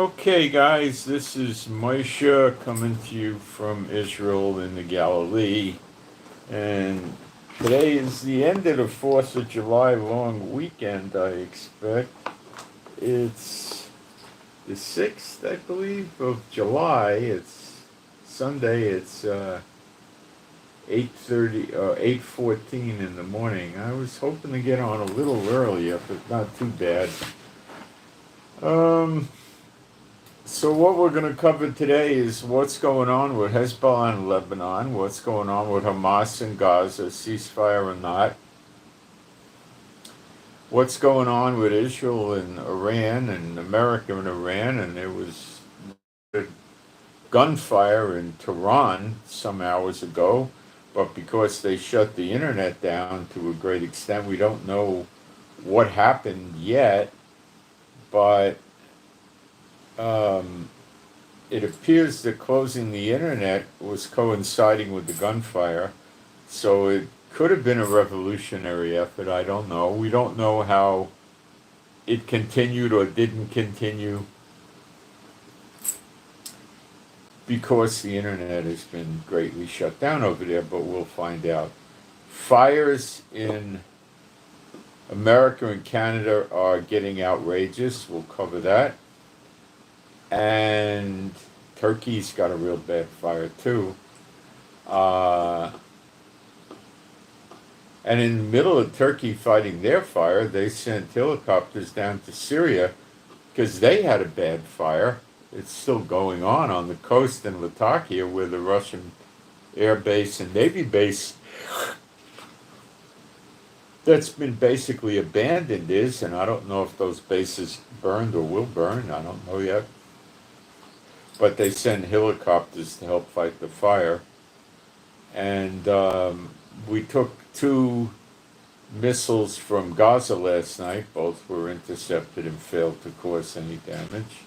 Okay, guys, this is Moshe coming to you from Israel in the Galilee. And today is the end of the 4th of July long weekend, I expect. It's the 6th, I believe, of July. It's Sunday. It's 8:30 or 8:14 in the morning. I was hoping to get on a little earlier, but not too bad. So what we're going to cover today is what's going on with Hezbollah in Lebanon, what's going on with Hamas in Gaza, ceasefire or not, what's going on with Israel and Iran and America and Iran, and there was gunfire in Tehran some hours ago, but because they shut the internet down to a great extent, we don't know what happened yet, but it appears that closing the internet was coinciding with the gunfire, so it could have been a revolutionary effort. I don't know. We don't know how it continued or didn't continue because the internet has been greatly shut down over there, but we'll find out. Fires in America and Canada are getting outrageous. We'll cover that. And Turkey's got a real bad fire too. And in the middle of Turkey fighting their fire, they sent helicopters down to Syria because they had a bad fire. It's still going on the coast in Latakia where the Russian air base and Navy base that's been basically abandoned is, and I don't know if those bases burned or will burn. I don't know yet. But they send helicopters to help fight the fire. And we took 2 missiles from Gaza last night. Both were intercepted and failed to cause any damage.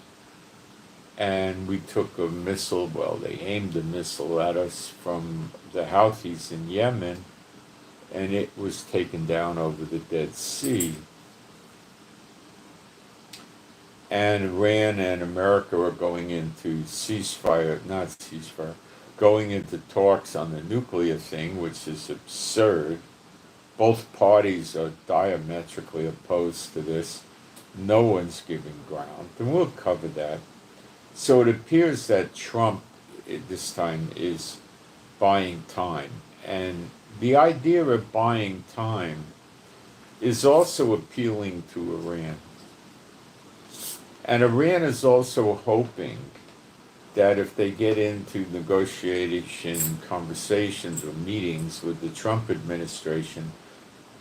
And we took a missile, well, they aimed a missile at us from the Houthis in Yemen, and it was taken down over the Dead Sea. And Iran and America are going into going into talks on the nuclear thing, which is absurd. Both parties are diametrically opposed to this. No one's giving ground, and we'll cover that. So it appears that Trump this time is buying time. And the idea of buying time is also appealing to Iran. And Iran is also hoping that if they get into negotiation conversations or meetings with the Trump administration,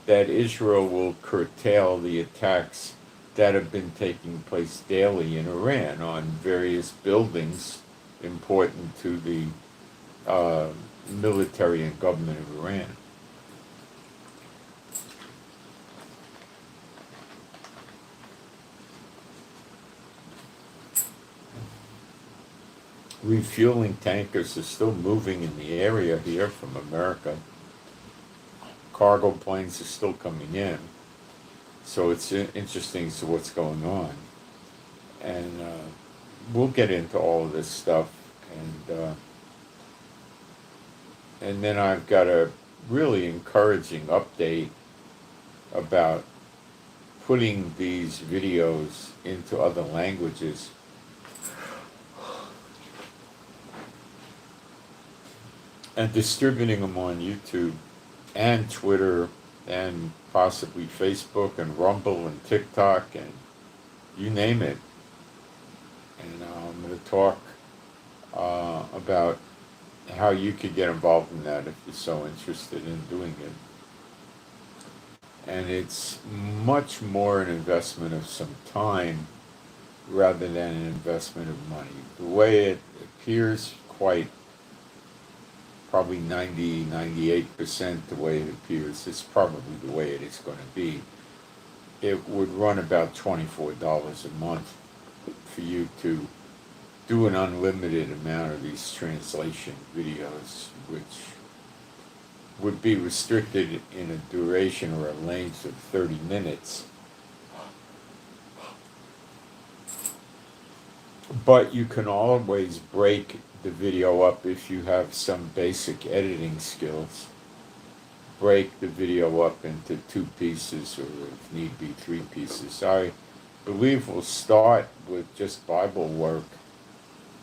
that Israel will curtail the attacks that have been taking place daily in Iran on various buildings important to the military and government of Iran. Refueling tankers are still moving in the area here from America. Cargo planes are still coming in. So it's interesting as to what's going on. And we'll get into all of this stuff. And then I've got a really encouraging update about putting these videos into other languages. And distributing them on YouTube and Twitter and possibly Facebook and Rumble and TikTok and you name it. And I'm going to talk about how you could get involved in that if you're so interested in doing it. And it's much more an investment of some time rather than an investment of money. The way it appears, quite probably 98% the way it appears, it's probably the way it is going to be. It would run about $24 a month for you to do an unlimited amount of these translation videos, which would be restricted in a duration or a length of 30 minutes. But you can always break the video up if you have some basic editing skills. Break the video up into 2 pieces, or if need be 3 pieces. I believe we'll start with just Bible work,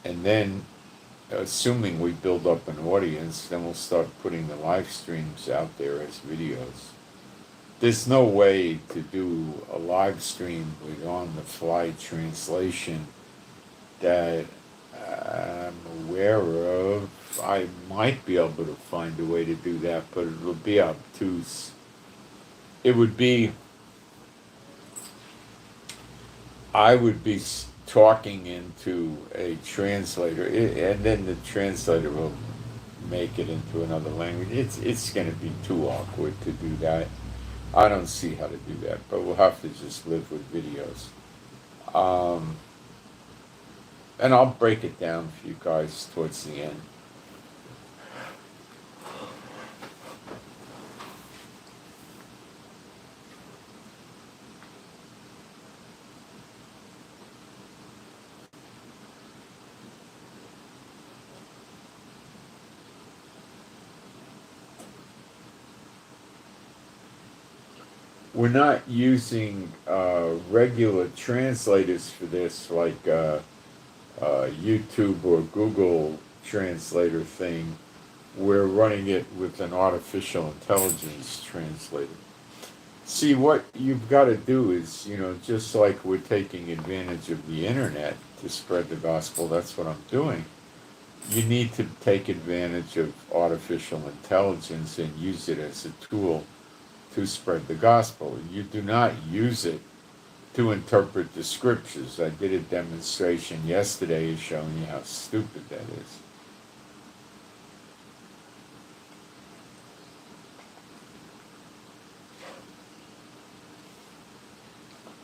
and then, assuming we build up an audience, then we'll start putting the live streams out there as videos. There's no way to do a live stream with on-the-fly translation that I'm aware of. I might be able to find a way to do that, but it'll be obtuse. It would be, I would be talking into a translator, and then the translator will make it into another language. It's going to be too awkward to do that. I don't see how to do that, but we'll have to just live with videos. And I'll break it down for you guys towards the end. We're not using regular translators for this, like YouTube or Google translator thing. We're running it with an artificial intelligence translator. See, what you've got to do is, just like we're taking advantage of the internet to spread the gospel, that's what I'm doing. You need to take advantage of artificial intelligence and use it as a tool to spread the gospel. You do not use it to interpret the scriptures. I did a demonstration yesterday showing you how stupid that is.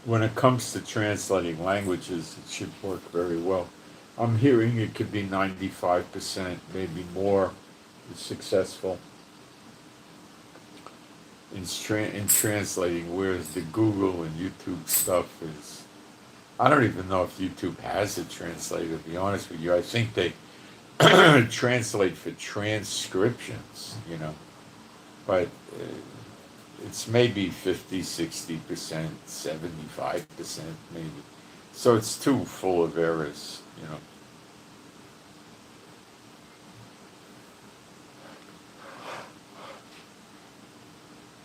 When it comes to translating languages, it should work very well. I'm hearing it could be 95%, maybe more, successful in translating, whereas the Google and YouTube stuff is, I don't even know if YouTube has a translator, to be honest with you. I think they translate for transcriptions, but it's maybe 50, 60%, 75% maybe. So it's too full of errors,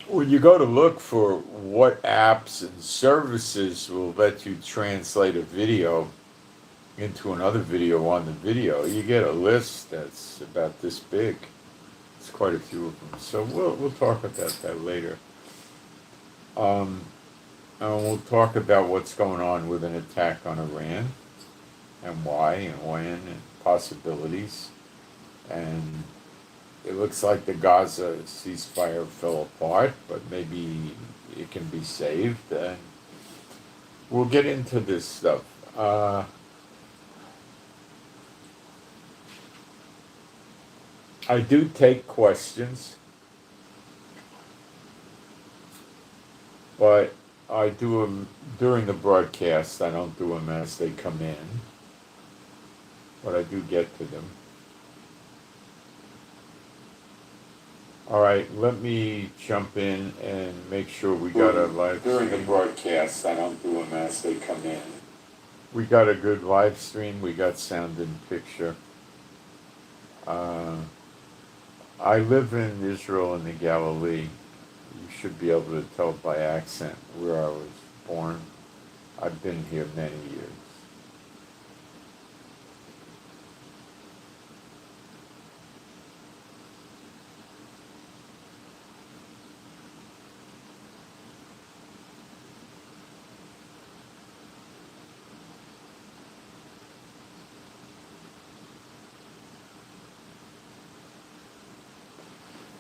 When you go to look for what apps and services will let you translate a video into another video on the video, you get a list that's about this big. It's quite a few of them. So we'll talk about that later. And we'll talk about what's going on with an attack on Iran, and why and when, and possibilities. And it looks like the Gaza ceasefire fell apart, but maybe it can be saved. And we'll get into this stuff. I do take questions, but I do them during the broadcast. I don't do them as they come in, but I do get to them. All right, let me jump in and make sure we got a live during the broadcast. I don't do them as they come in. We got a good live stream. We got sound and picture. I live in Israel in the Galilee. You should be able to tell by accent where I was born. I've been here many years.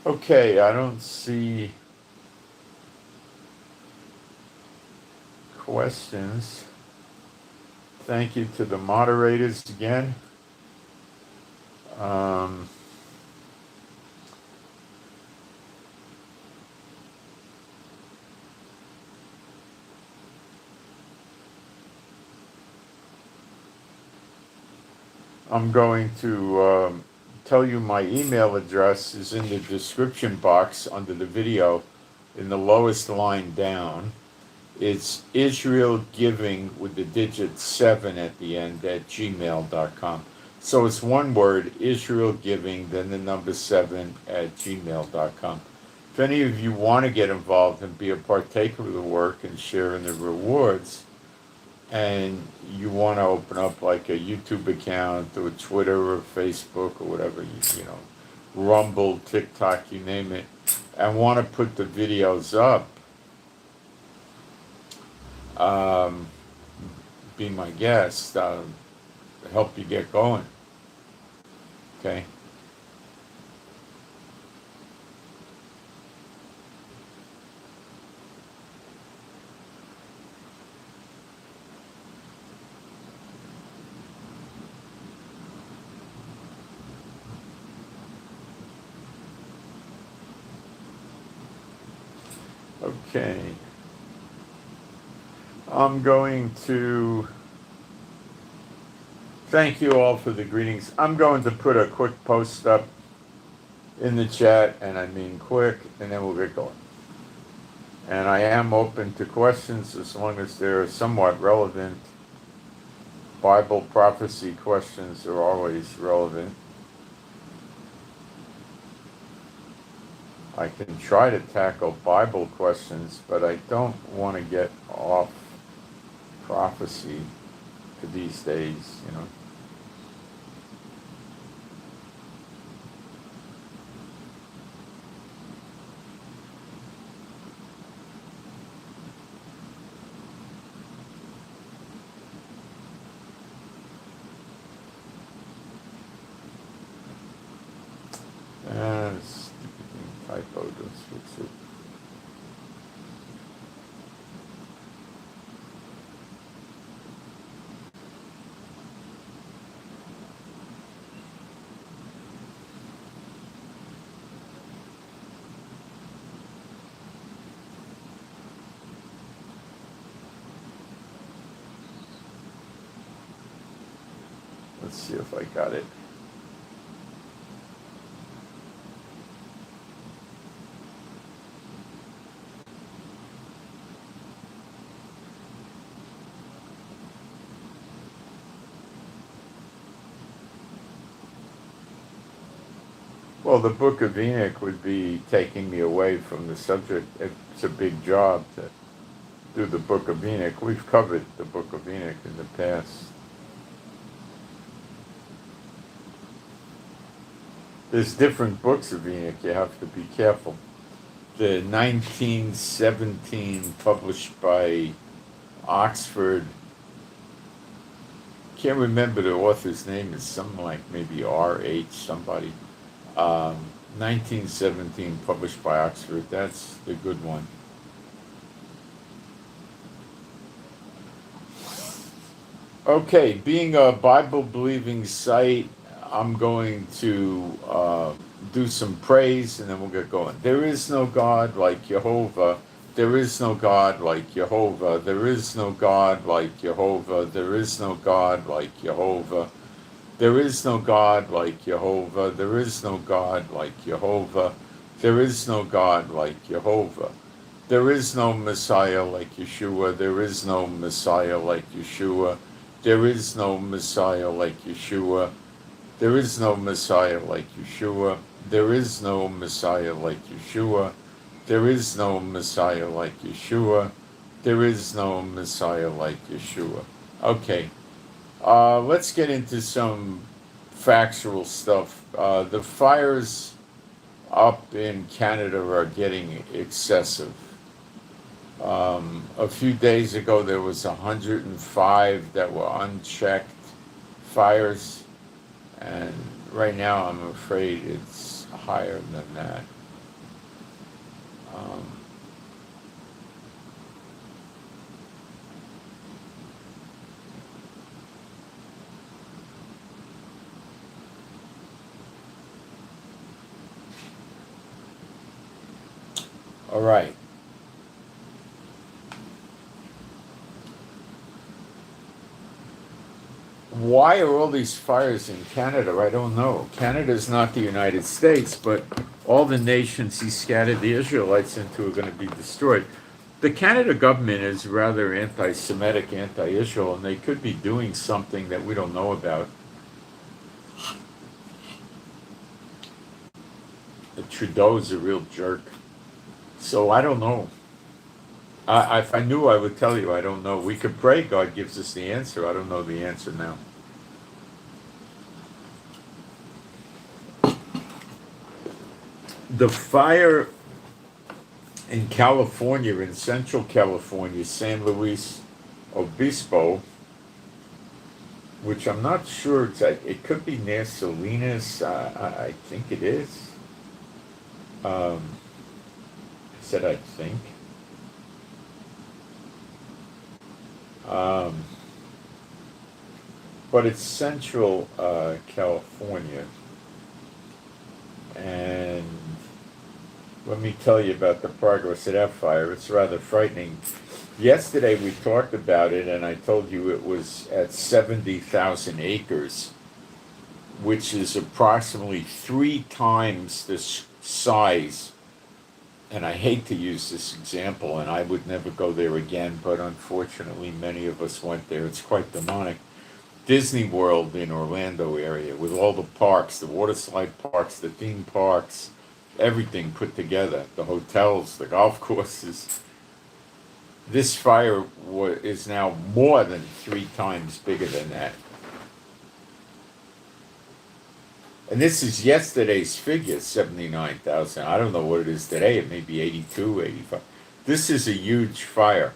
Okay, I don't see questions. Thank you to the moderators again. I'm going to tell you my email address is in the description box under the video in the lowest line down. It's Israel Giving with the digit 7 at the end at gmail.com. So it's one word, Israel Giving, then the number 7 at gmail.com. If any of you want to get involved and be a partaker of the work and share in the rewards, and you want to open up like a YouTube account or Twitter or Facebook or whatever, you know, Rumble, TikTok, you name it, and want to put the videos up, be my guest, help you get going. Okay? Okay. I'm going to thank you all for the greetings. I'm going to put a quick post up in the chat, and I mean quick, and then we'll get going. And I am open to questions as long as they're somewhat relevant. Bible prophecy questions are always relevant. I can try to tackle Bible questions, but I don't want to get off prophecy for these days, you know. Typo, let's fix it. Let's see if I got it. Well, the Book of Enoch would be taking me away from the subject. It's a big job to do the Book of Enoch. We've covered the Book of Enoch in the past. There's different books of Enoch. You have to be careful. The 1917 published by Oxford, can't remember the author's name, it's something like maybe R.H. somebody. 1917 published by Oxford, that's the good one. Okay, being a Bible-believing site, I'm going to do some praise and then we'll get going. There is no God like Jehovah. There is no God like Jehovah. There is no God like Jehovah. There is no God like Jehovah. There is no God like Jehovah. There is no God like Jehovah. There is no God like Jehovah. There is no Messiah like Yeshua. There is no Messiah like Yeshua. There is no Messiah like Yeshua. There is no Messiah like Yeshua. There is no Messiah like Yeshua. There is no Messiah like Yeshua. There is no Messiah like Yeshua. Okay, let's get into some factual stuff. The fires up in Canada are getting excessive. A few days ago, there was 105 that were unchecked fires, and right now I'm afraid it's higher than that. All right. Why are all these fires in Canada? I don't know. Canada's not the United States, but all the nations he scattered the Israelites into are going to be destroyed. The Canada government is rather anti-Semitic, anti-Israel, and they could be doing something that we don't know about. Trudeau's a real jerk. So I don't know. If I knew, I would tell you. I don't know. We could pray God gives us the answer. I don't know the answer now. The fire in California, in Central California, San Luis Obispo, which I'm not sure, it could be near Salinas. I think it is. I said I think. But it's Central California. And let me tell you about the progress of that fire. It's rather frightening. Yesterday we talked about it, and I told you it was at 70,000 acres, which is approximately 3 times the size. And I hate to use this example, and I would never go there again, but unfortunately many of us went there. It's quite demonic. Disney World in Orlando area, with all the parks, the water slide parks, the theme parks, everything put together, the hotels, the golf courses. This fire is now more than 3 times bigger than that. And this is yesterday's figure, 79,000. I don't know what it is today. It may be 82, 85. This is a huge fire.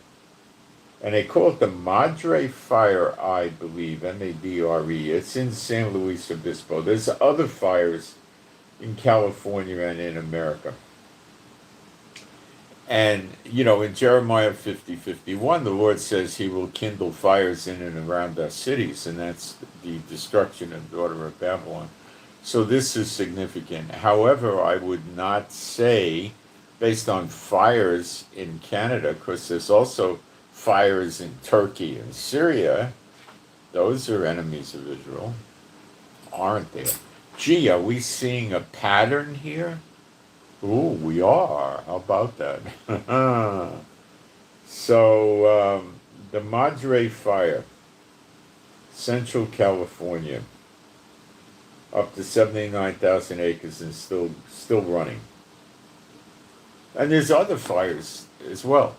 And they call it the Madre Fire, I believe, M-A-D-R-E. It's in San Luis Obispo. There's other fires in California and in America. And, in Jeremiah 50:51, the Lord says he will kindle fires in and around our cities, and that's the destruction of the daughter of Babylon. So this is significant. However, I would not say, based on fires in Canada, because there's also fires in Turkey and Syria, those are enemies of Israel, aren't they? Gee, are we seeing a pattern here? Ooh, we are. How about that? So, the Madre Fire, Central California, up to 79,000 acres and still running. And there's other fires as well.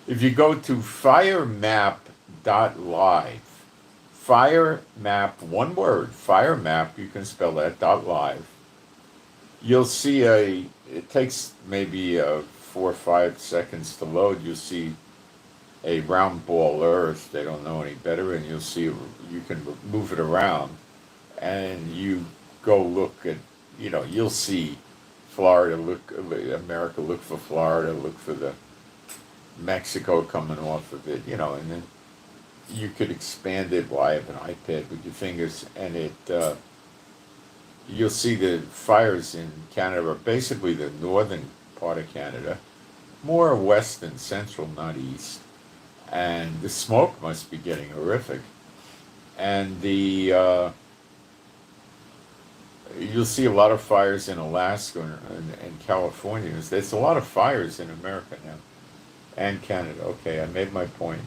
If you go to firemap.live, firemap, one word, firemap, you can spell that, .live, you'll see it takes maybe 4 or 5 seconds to load. You'll see a round ball Earth, they don't know any better, and you'll see, you can move it around, and you go look at, you'll see Florida, America, look for Florida, look for the Mexico coming off of it, and then you could expand it. Well, I have an iPad with your fingers, and you'll see the fires in Canada are basically the northern part of Canada, more west and central, not east, and the smoke must be getting horrific. And you'll see a lot of fires in Alaska and California. There's a lot of fires in America now. And Canada. Okay, I made my point.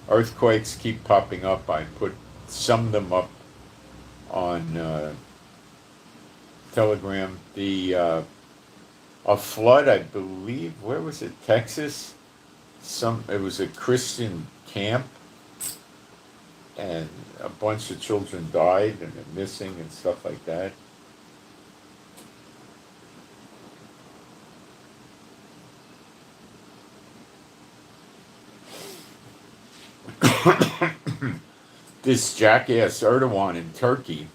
Earthquakes keep popping up. I put some of them up on Telegram. A flood, I believe, where was it? Texas? It was a Christian camp, and a bunch of children died and are missing and stuff like that. This jackass Erdogan in Turkey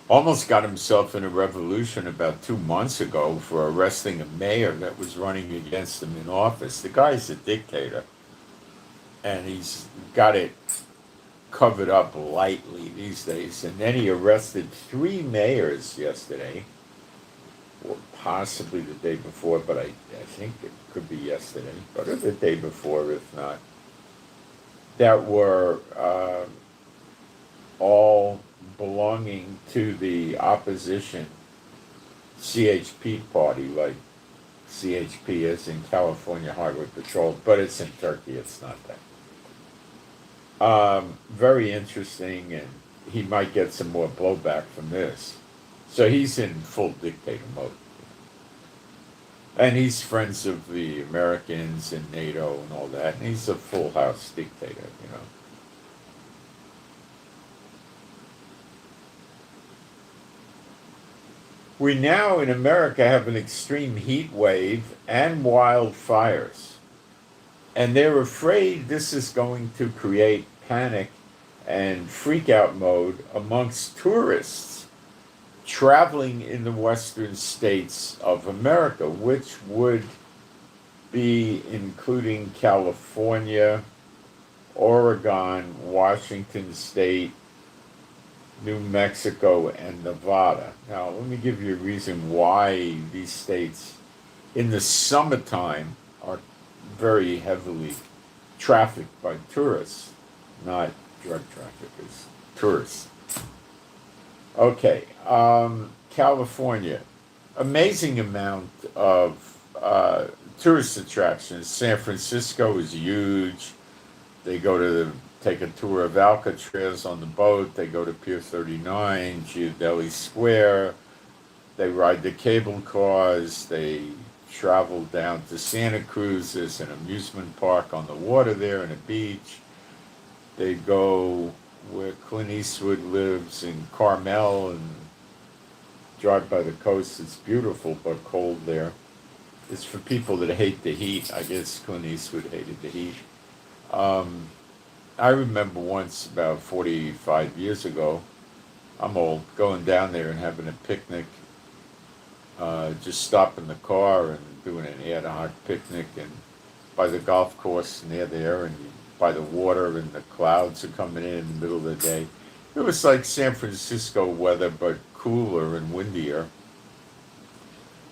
almost got himself in a revolution about 2 months ago for arresting a mayor that was running against him in office. The guy's a dictator, and he's got it covered up lightly these days. And then he arrested 3 mayors yesterday, or possibly the day before, but I think it could be yesterday, but the day before, if not. that were all belonging to the opposition CHP party, like CHP is in California Highway Patrol, but it's in Turkey, it's not that. Very interesting, and he might get some more blowback from this. So he's in full dictator mode. And he's friends of the Americans and NATO and all that, and he's a full house dictator, you know. We now in America have an extreme heat wave and wildfires. And they're afraid this is going to create panic and freak out mode amongst tourists traveling in the western states of America, which would be including California, Oregon, Washington State, New Mexico, and Nevada. Now, let me give you a reason why these states in the summertime are very heavily trafficked by tourists, not drug traffickers, tourists. Okay, California, amazing amount of tourist attractions. San Francisco is huge. They go to take a tour of Alcatraz on the boat. They go to Pier 39, Ghirardelli Square. They ride the cable cars. They travel down to Santa Cruz. There's an amusement park on the water there and a beach. They go where Clint Eastwood lives in Carmel and drive by the coast. It's beautiful but cold there. It's for people that hate the heat. I guess Clint Eastwood hated the heat. I remember once, about 45 years ago, I'm old, going down there and having a picnic, just stopping the car and doing an ad hoc picnic and by the golf course near there and by the water, and the clouds are coming in the middle of the day. It was like San Francisco weather, but cooler and windier.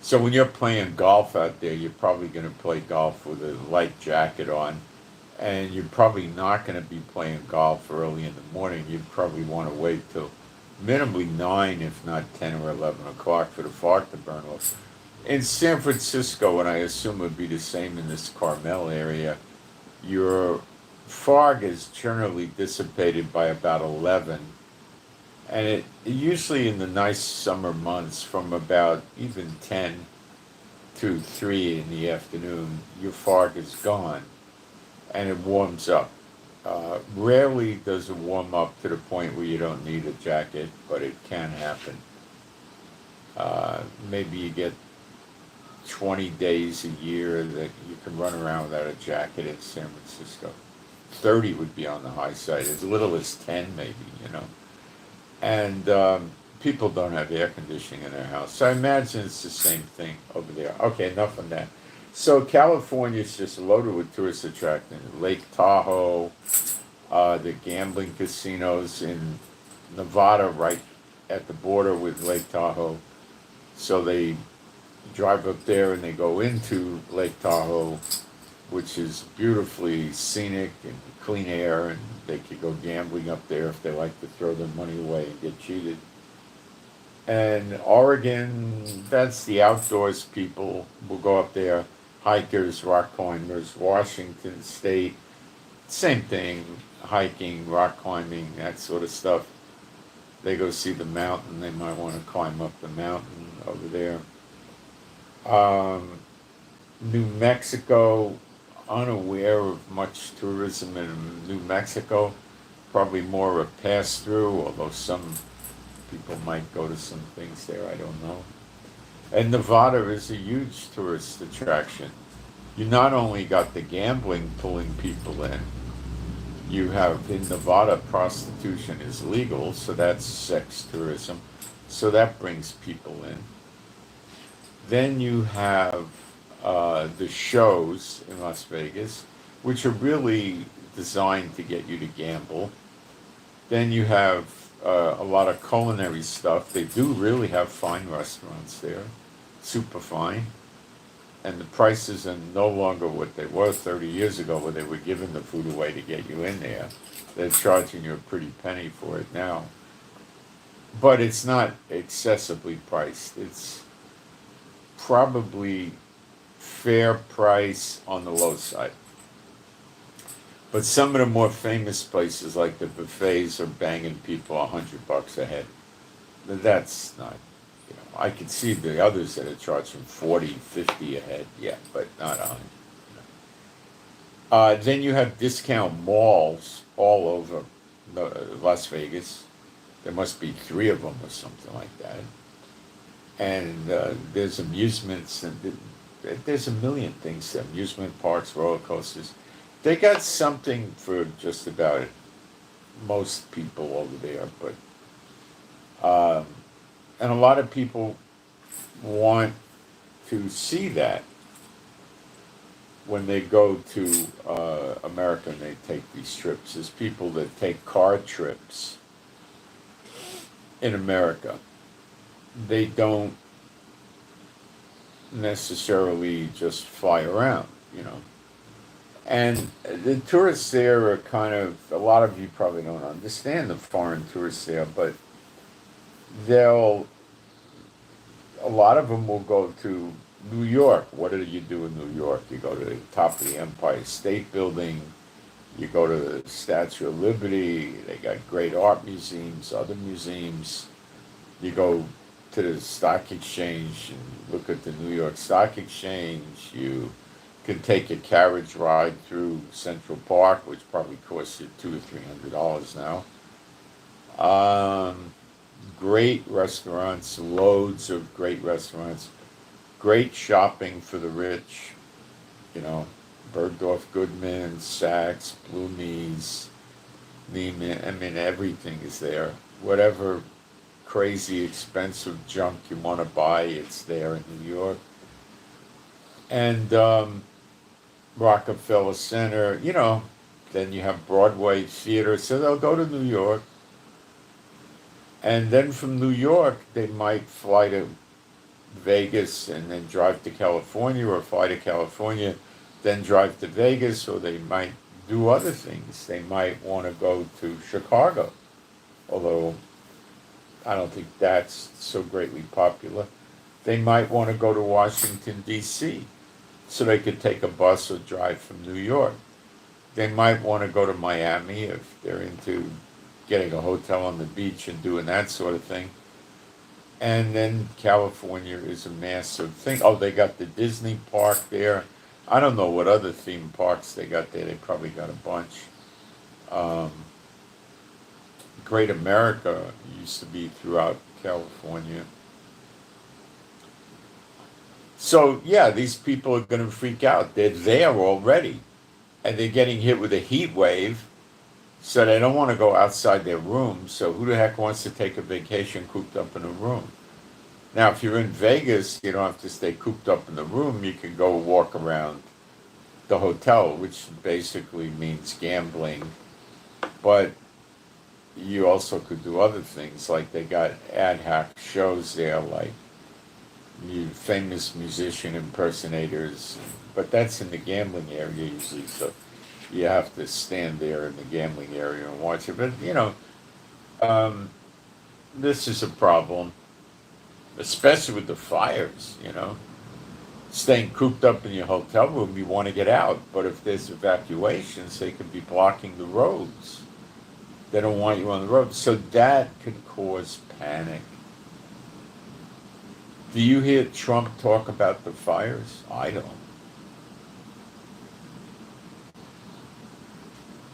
So when you're playing golf out there, you're probably going to play golf with a light jacket on, and you're probably not going to be playing golf early in the morning. You'd probably want to wait till minimally 9, if not 10 or 11 o'clock for the fog to burn off. In San Francisco, and I assume it would be the same in this Carmel area, your fog is generally dissipated by about 11, and it usually in the nice summer months from about even 10 to 3 in the afternoon, your fog is gone and it warms up. Rarely does it warm up to the point where you don't need a jacket, but it can happen. Maybe you get 20 days a year that you can run around without a jacket in San Francisco. 30 would be on the high side, as little as 10 maybe, you know. And people don't have air conditioning in their house. So I imagine it's the same thing over there. Okay, enough on that. So California is just loaded with tourist attractions. Lake Tahoe, the gambling casinos in Nevada right at the border with Lake Tahoe. So they drive up there and they go into Lake Tahoe, which is beautifully scenic and clean air, and they could go gambling up there if they like to throw their money away and get cheated. And Oregon, that's the outdoors people will go up there, hikers, rock climbers. Washington State, same thing, hiking, rock climbing, that sort of stuff. They go see the mountain, they might want to climb up the mountain over there. New Mexico, unaware of much tourism in New Mexico, probably more a pass-through, although some people might go to some things there, I don't know. And Nevada is a huge tourist attraction. You not only got the gambling pulling people in, you have in Nevada prostitution is legal, so that's sex tourism, so that brings people in. Then you have the shows in Las Vegas, which are really designed to get you to gamble. Then you have a lot of culinary stuff. They do really have fine restaurants there, super fine. and the prices are no longer what they were 30 years ago, where they were giving the food away to get you in there. They're charging you a pretty penny for it now. But it's not excessively priced. It's probably fair price on the low side. But some of the more famous places, like the buffets, are banging people $100 a head. That's not, I could see the others that are charging 40, 50 a head, yeah, but not 100. Then you have discount malls all over Las Vegas. There must be 3 of them or something like that. And there's amusements, and there's a million things, amusement parks, roller coasters. They got something for just about most people over there, but and a lot of people want to see that when they go to America and they take these trips. There's people that take car trips in America. They don't necessarily just fly around, And the tourists there are kind of, a lot of you probably don't understand the foreign tourists there, but a lot of them will go to New York. What do you do in New York? You go to the top of the Empire State Building, you go to the Statue of Liberty, they got great art museums, other museums. You go to the stock exchange and look at the New York Stock Exchange. You can take a carriage ride through Central Park, which probably costs you $200 or $300 now. Great restaurants, loads of great restaurants, great shopping for the rich, Bergdorf Goodman, Saks, Bloomies, Neiman, everything is there. Whatever crazy expensive junk you want to buy, it's there in New York. And Rockefeller Center, then you have Broadway Theater, so they'll go to New York. And then from New York, they might fly to Vegas and then drive to California, or fly to California, then drive to Vegas, or they might do other things. They might want to go to Chicago, although I don't think that's so greatly popular. They might want to go to Washington, D.C., so they could take a bus or drive from New York. They might want to go to Miami if they're into getting a hotel on the beach and doing that sort of thing. And then California is a massive thing. Oh, they got the Disney park there. I don't know what other theme parks they got there. They probably got a bunch. Great America used to be throughout California. So, yeah, these people are going to freak out. They're there already. And they're getting hit with a heat wave. So they don't want to go outside their room. So who the heck wants to take a vacation cooped up in a room? Now, if you're in Vegas, you don't have to stay cooped up in the room. You can go walk around the hotel, which basically means gambling. But you also could do other things, like they got ad hoc shows there, like famous musician impersonators. But that's in the gambling area usually, so you have to stand there in the gambling area and watch it. But, this is a problem, especially with the fires, Staying cooped up in your hotel room, you want to get out. But if there's evacuations, they could be blocking the roads. They don't want you on the road. So that could cause panic. Do you hear Trump talk about the fires? I don't.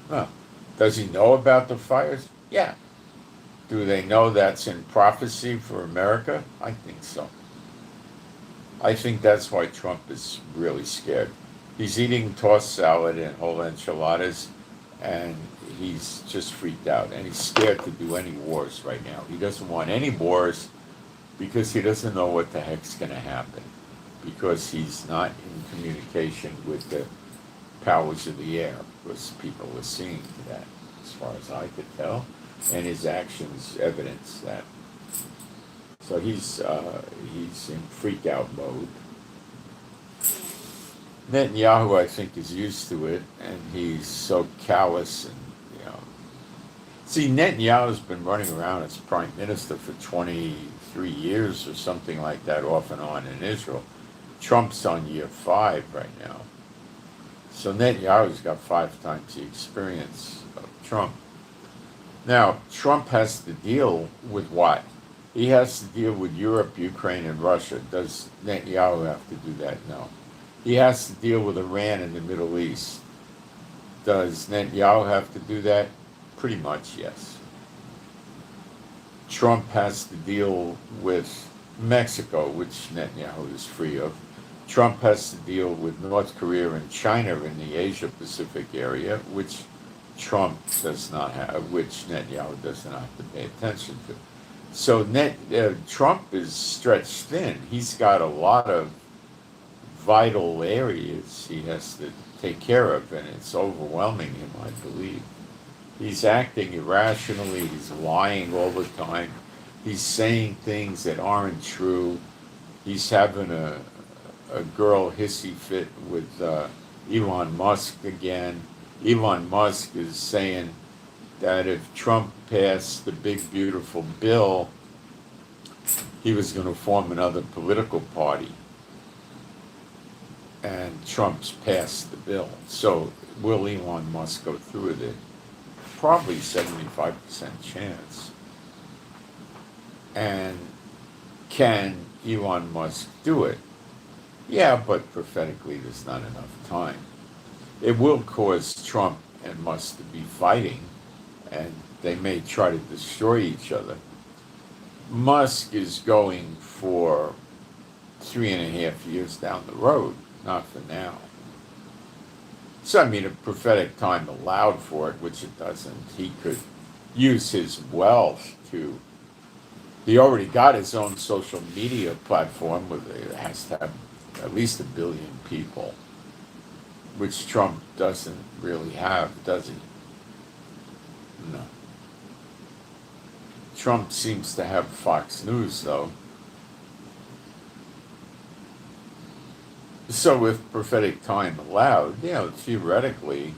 No. Does he know about the fires? Yeah. Do they know that's in prophecy for America? I think so. I think that's why Trump is really scared. He's eating tossed salad and whole enchiladas, and he's just freaked out. And he's scared to do any wars right now. He doesn't want any wars because he doesn't know what the heck's going to happen, because he's not in communication with the powers of the air, because people are seeing that, as far as I could tell, and his actions evidence that. So he's in freak out mode. Netanyahu, I think, is used to it, and he's so callous. And you know, see, Netanyahu's been running around as prime minister for 23 years or something like that, off and on in Israel. Trump's on year 5 right now, so Netanyahu's got 5 times the experience of Trump. Now, Trump has to deal with what? He has to deal with Europe, Ukraine, and Russia. Does Netanyahu have to do that? No. He has to deal with Iran and the Middle East. Does Netanyahu have to do that? Pretty much, yes. Trump has to deal with Mexico, which Netanyahu is free of. Trump has to deal with North Korea and China in the Asia-Pacific area, which Trump does not have, which Netanyahu does not have to pay attention to. So Trump is stretched thin. He's got a lot of vital areas he has to take care of, and it's overwhelming him, I believe. He's acting irrationally. He's lying all the time. He's saying things that aren't true. He's having a girl hissy fit with Elon Musk again. Elon Musk is saying that if Trump passed the big beautiful bill, he was going to form another political party. And Trump's passed the bill. So will Elon Musk go through with it? Probably 75% chance. And can Elon Musk do it? Yeah, but prophetically there's not enough time. It will cause Trump and Musk to be fighting, and they may try to destroy each other. Musk is going for 3.5 years down the road, not for now. So, I mean, if prophetic time allowed for it, which it doesn't, he could use his wealth to. He already got his own social media platform where it has to have at least 1 billion people, which Trump doesn't really have, does he? No. Trump seems to have Fox News, though. So if prophetic time allowed, theoretically,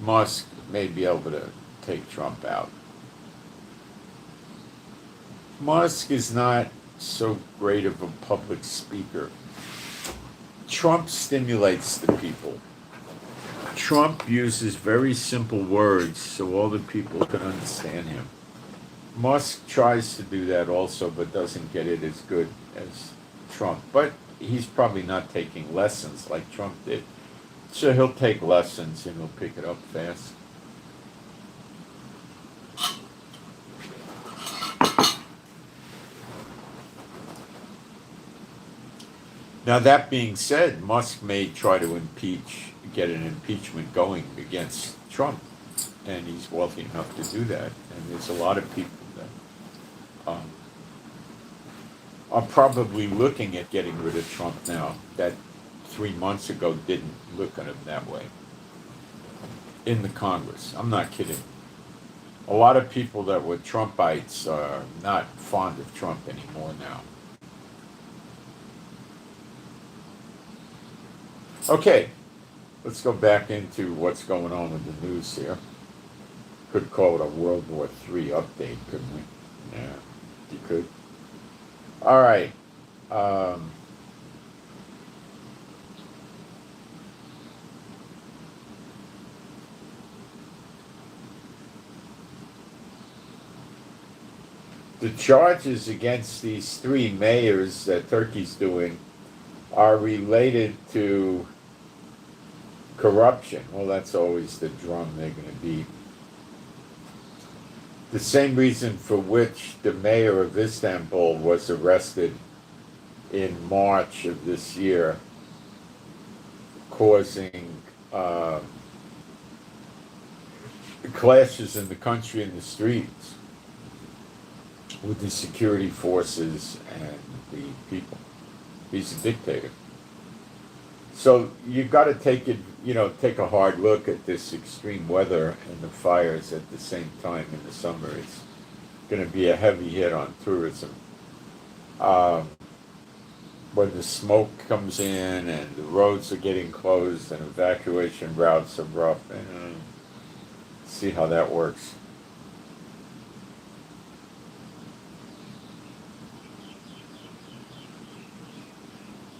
Musk may be able to take Trump out. Musk is not so great of a public speaker. Trump stimulates the people. Trump uses very simple words so all the people can understand him. Musk tries to do that also, but doesn't get it as good as Trump. But he's probably not taking lessons like Trump did. So he'll take lessons and he'll pick it up fast. Now, that being said, Musk may try to get an impeachment going against Trump, and he's wealthy enough to do that. And there's a lot of people that are probably looking at getting rid of Trump now that 3 months ago didn't look at him that way in the Congress. I'm not kidding. A lot of people that were Trumpites are not fond of Trump anymore now. Okay, let's go back into what's going on with the news here. Could call it a World War III update, couldn't we? Yeah, you could. All right. The charges against these 3 mayors that Turkey's doing are related to corruption. Well, that's always the drum they're going to beat. The same reason for which the mayor of Istanbul was arrested in March of this year, causing clashes in the country in the streets with the security forces and the people. He's a dictator. So you've got to take a hard look at this extreme weather and the fires at the same time in the summer. It's going to be a heavy hit on tourism. when the smoke comes in and the roads are getting closed and evacuation routes are rough. And see how that works.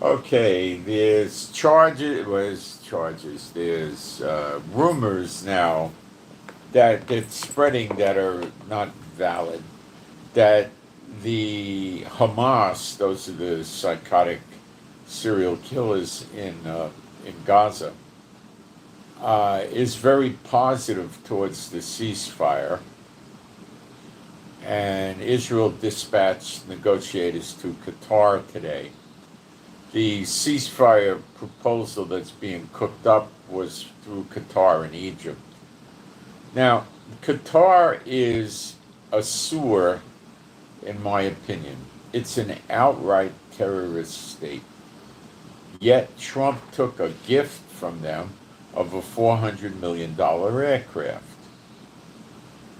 Okay, there's charges. There's rumors now that it's spreading that are not valid. That the Hamas, those are the psychotic serial killers in Gaza, is very positive towards the ceasefire, and Israel dispatched negotiators to Qatar today. The ceasefire proposal that's being cooked up was through Qatar and Egypt. Now, Qatar is a sewer, in my opinion. It's an outright terrorist state. Yet Trump took a gift from them of a $400 million aircraft,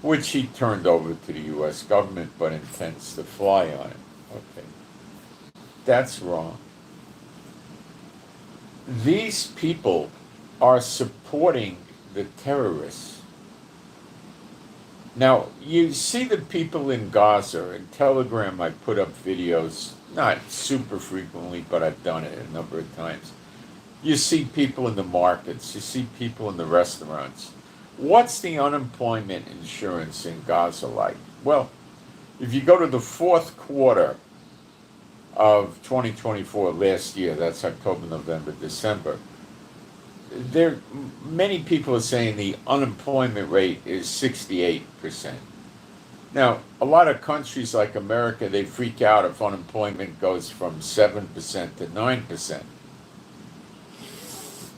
which he turned over to the U.S. government but intends to fly on it. Okay. That's wrong. These people are supporting the terrorists. Now, you see the people in Gaza. In Telegram, I put up videos, not super frequently, but I've done it a number of times. You see people in the markets. You see people in the restaurants. What's the unemployment insurance in Gaza like? Well, if you go to the fourth quarter of 2024, last year, that's October, November, December, many people are saying the unemployment rate is 68%. Now, a lot of countries like America, they freak out if unemployment goes from 7% to 9%.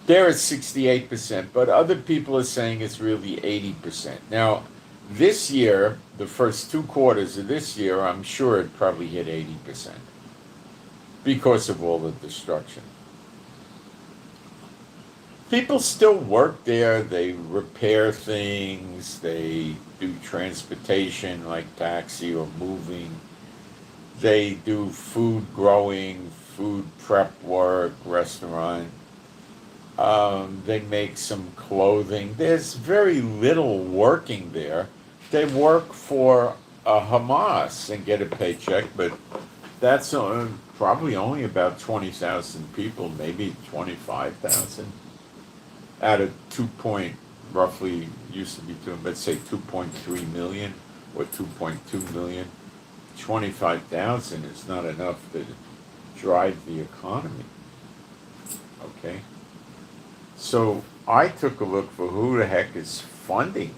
They're at 68%, but other people are saying it's really 80%. Now, this year, the first 2 quarters of this year, I'm sure it probably hit 80% because of all the destruction. People still work there. They repair things. They do transportation like taxi or moving. They do food growing, food prep work, restaurant. They make some clothing. There's very little working there. They work for Hamas and get a paycheck, but that's probably only about 20,000 people, maybe 25,000. Out of roughly used to be let's say 2.3 million or 2.2 million, 25,000 is not enough to drive the economy. Okay? So I took a look for who the heck is funding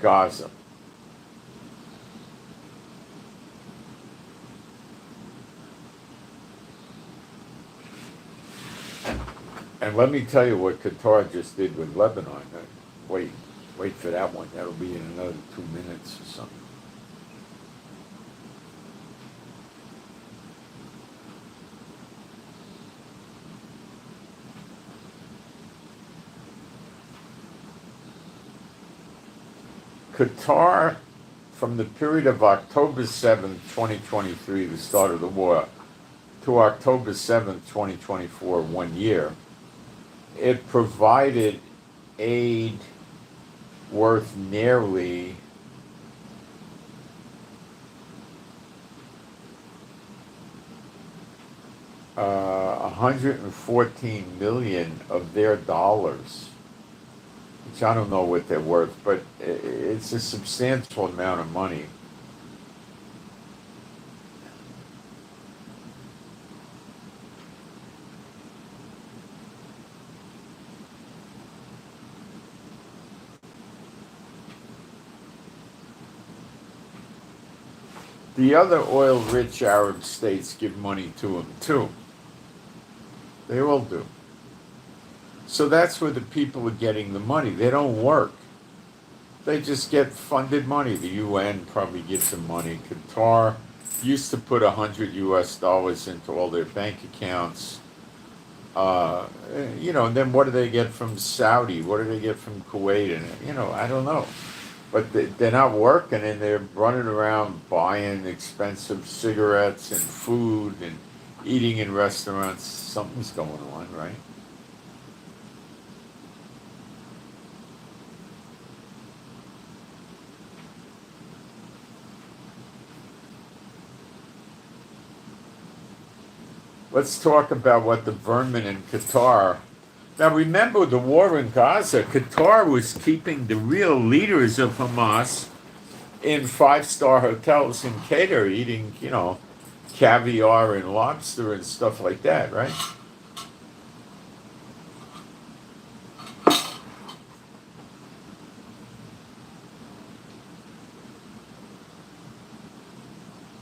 Gaza. And let me tell you what Qatar just did with Lebanon. Wait for that one. That'll be in another 2 minutes or something. Qatar, from the period of October 7th, 2023, the start of the war, to October 7th, 2024, 1 year, it provided aid worth nearly $114 million of their dollars, which I don't know what they're worth, but it's a substantial amount of money. The other oil-rich Arab states give money to them too. They all do. So that's where the people are getting the money. They don't work. They just get funded money. The UN probably gives them money. Qatar used to put $100 US into all their bank accounts. And then what do they get from Saudi? What do they get from Kuwait? And, I don't know. But they're not working, and they're running around buying expensive cigarettes and food and eating in restaurants. Something's going on, right? Let's talk about what the vermin in Qatar. Now, remember the war in Gaza. Qatar was keeping the real leaders of Hamas in five-star hotels in Qatar, eating, caviar and lobster and stuff like that, right?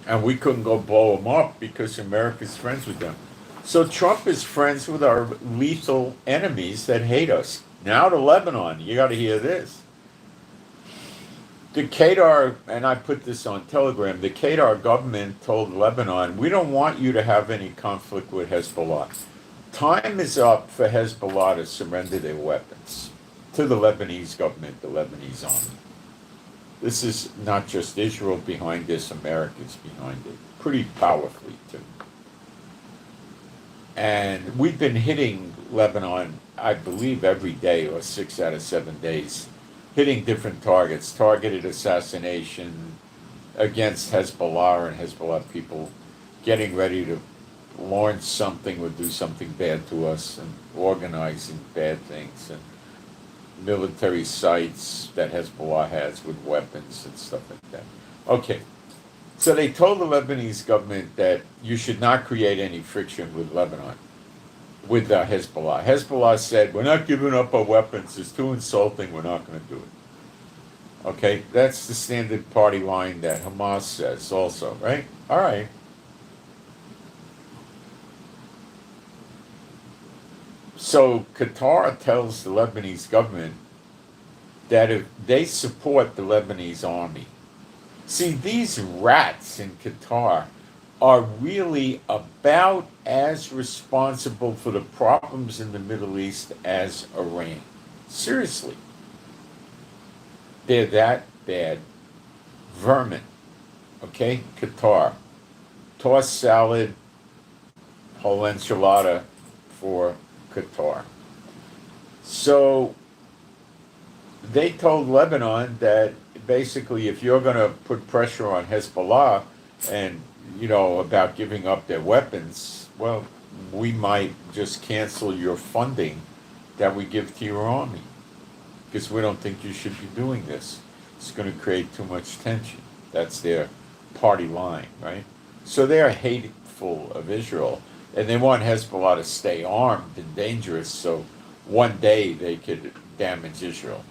And we couldn't go blow them up because America's friends with them. So Trump is friends with our lethal enemies that hate us. Now to Lebanon, you got to hear this. The Qatar, and I put this on Telegram, the Qatar government told Lebanon, we don't want you to have any conflict with Hezbollah. Time is up for Hezbollah to surrender their weapons to the Lebanese government, the Lebanese army. This is not just Israel behind this, America's behind it, pretty powerfully too. And we've been hitting Lebanon, I believe, every day or 6 out of 7 days, hitting different targets, targeted assassination against Hezbollah and Hezbollah people getting ready to launch something or do something bad to us and organizing bad things and military sites that Hezbollah has with weapons and stuff like that. Okay, so they told the Lebanese government that you should not create any friction with Lebanon, with Hezbollah. Hezbollah said, we're not giving up our weapons, it's too insulting, we're not going to do it. Okay, that's the standard party line that Hamas says also, right? All right. So Qatar tells the Lebanese government that if they support the Lebanese army. See, these rats in Qatar are really about as responsible for the problems in the Middle East as Iran. Seriously. They're that bad. Vermin. Okay? Qatar. Tossed salad, whole enchilada for Qatar. So they told Lebanon that basically if you're going to put pressure on Hezbollah and, about giving up their weapons, well, we might just cancel your funding that we give to your army because we don't think you should be doing this. It's going to create too much tension. That's their party line, right? So they're hateful of Israel. And they want Hezbollah to stay armed and dangerous so one day they could damage Israel.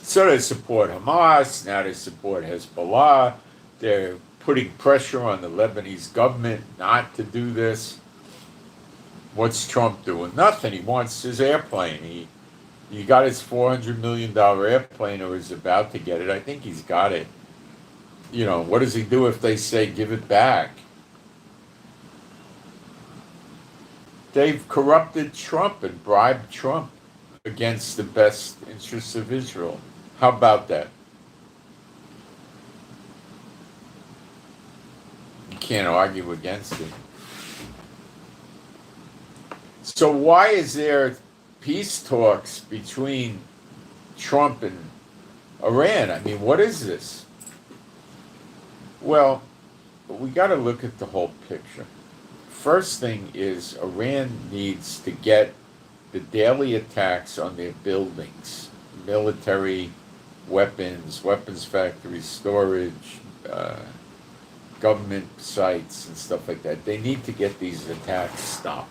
So they support Hamas, now they support Hezbollah. They're putting pressure on the Lebanese government not to do this. What's Trump doing? Nothing. He wants his airplane. He got his $400 million airplane, or is about to get it. I think he's got it. What does he do if they say give it back? They've corrupted Trump and bribed Trump against the best interests of Israel. How about that? You can't argue against it. So why is there peace talks between Trump and Iran? I mean, what is this? Well, we got to look at the whole picture. First thing is Iran needs to get the daily attacks on their buildings, military, weapons factories, storage, government sites and stuff like that. They need to get these attacks stopped.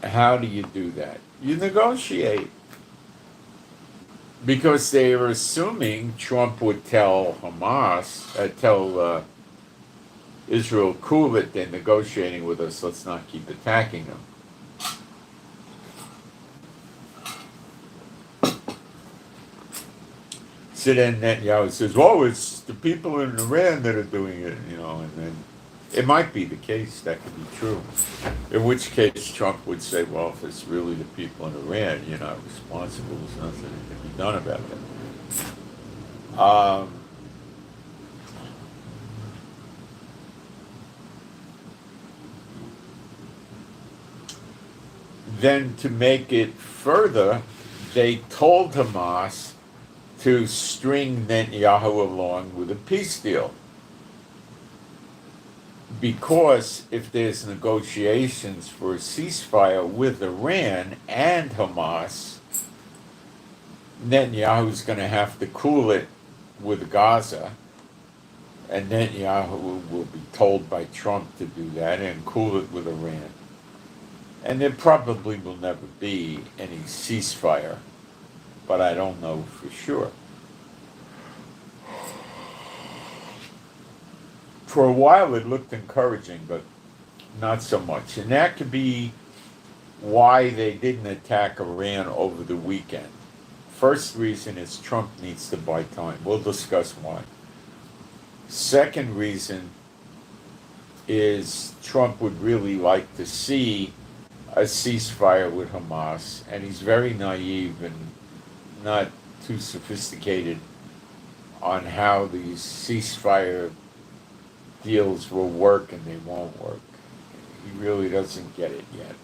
How do you do that? You negotiate. Because they are assuming Trump would tell Hamas, tell Israel, cool it, they're negotiating with us, let's not keep attacking them. So then Netanyahu says, well, it's the people in Iran that are doing it, and then It might be the case, that could be true. In which case Trump would say, well, if it's really the people in Iran, you're not responsible, there's nothing that can be done about that. Then to make it further, they told Hamas to string Netanyahu along with a peace deal. Because if there's negotiations for a ceasefire with Iran and Hamas, Netanyahu's going to have to cool it with Gaza, and Netanyahu will be told by Trump to do that and cool it with Iran. And there probably will never be any ceasefire, but I don't know for sure. For a while it looked encouraging, but not so much. And that could be why they didn't attack Iran over the weekend. First reason is Trump needs to buy time. We'll discuss why. Second reason is Trump would really like to see a ceasefire with Hamas, and he's very naive and not too sophisticated on how these ceasefire deals will work and they won't work. He really doesn't get it yet.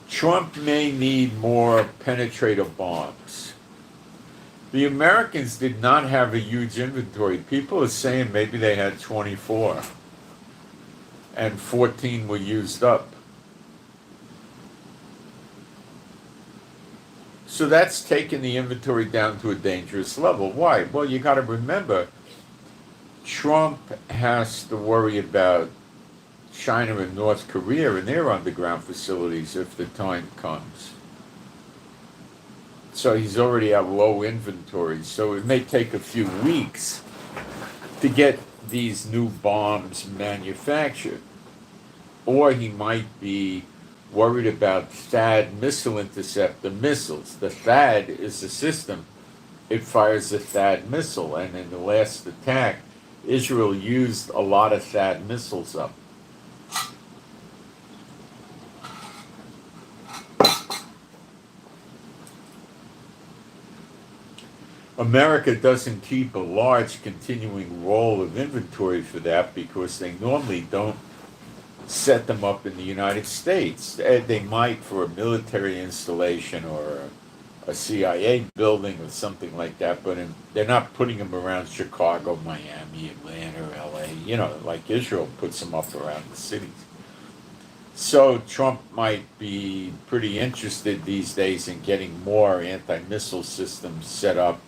Trump may need more penetrator bombs. The Americans did not have a huge inventory. People are saying maybe they had 24 and 14 were used up. So that's taken the inventory down to a dangerous level. Why? Well, you got to remember, Trump has to worry about China and North Korea and their underground facilities if the time comes. So he's already at low inventory. So it may take a few weeks to get these new bombs manufactured. Or he might be worried about THAAD missile interceptor missiles. The THAAD is a system. It fires a THAAD missile. And in the last attack, Israel used a lot of THAAD missiles up. America doesn't keep a large continuing roll of inventory for that because they normally don't set them up in the United States. They might for a military installation or a CIA building or something like that, but they're not putting them around Chicago, Miami, Atlanta, LA, like Israel puts them up around the cities. So Trump might be pretty interested these days in getting more anti-missile systems set up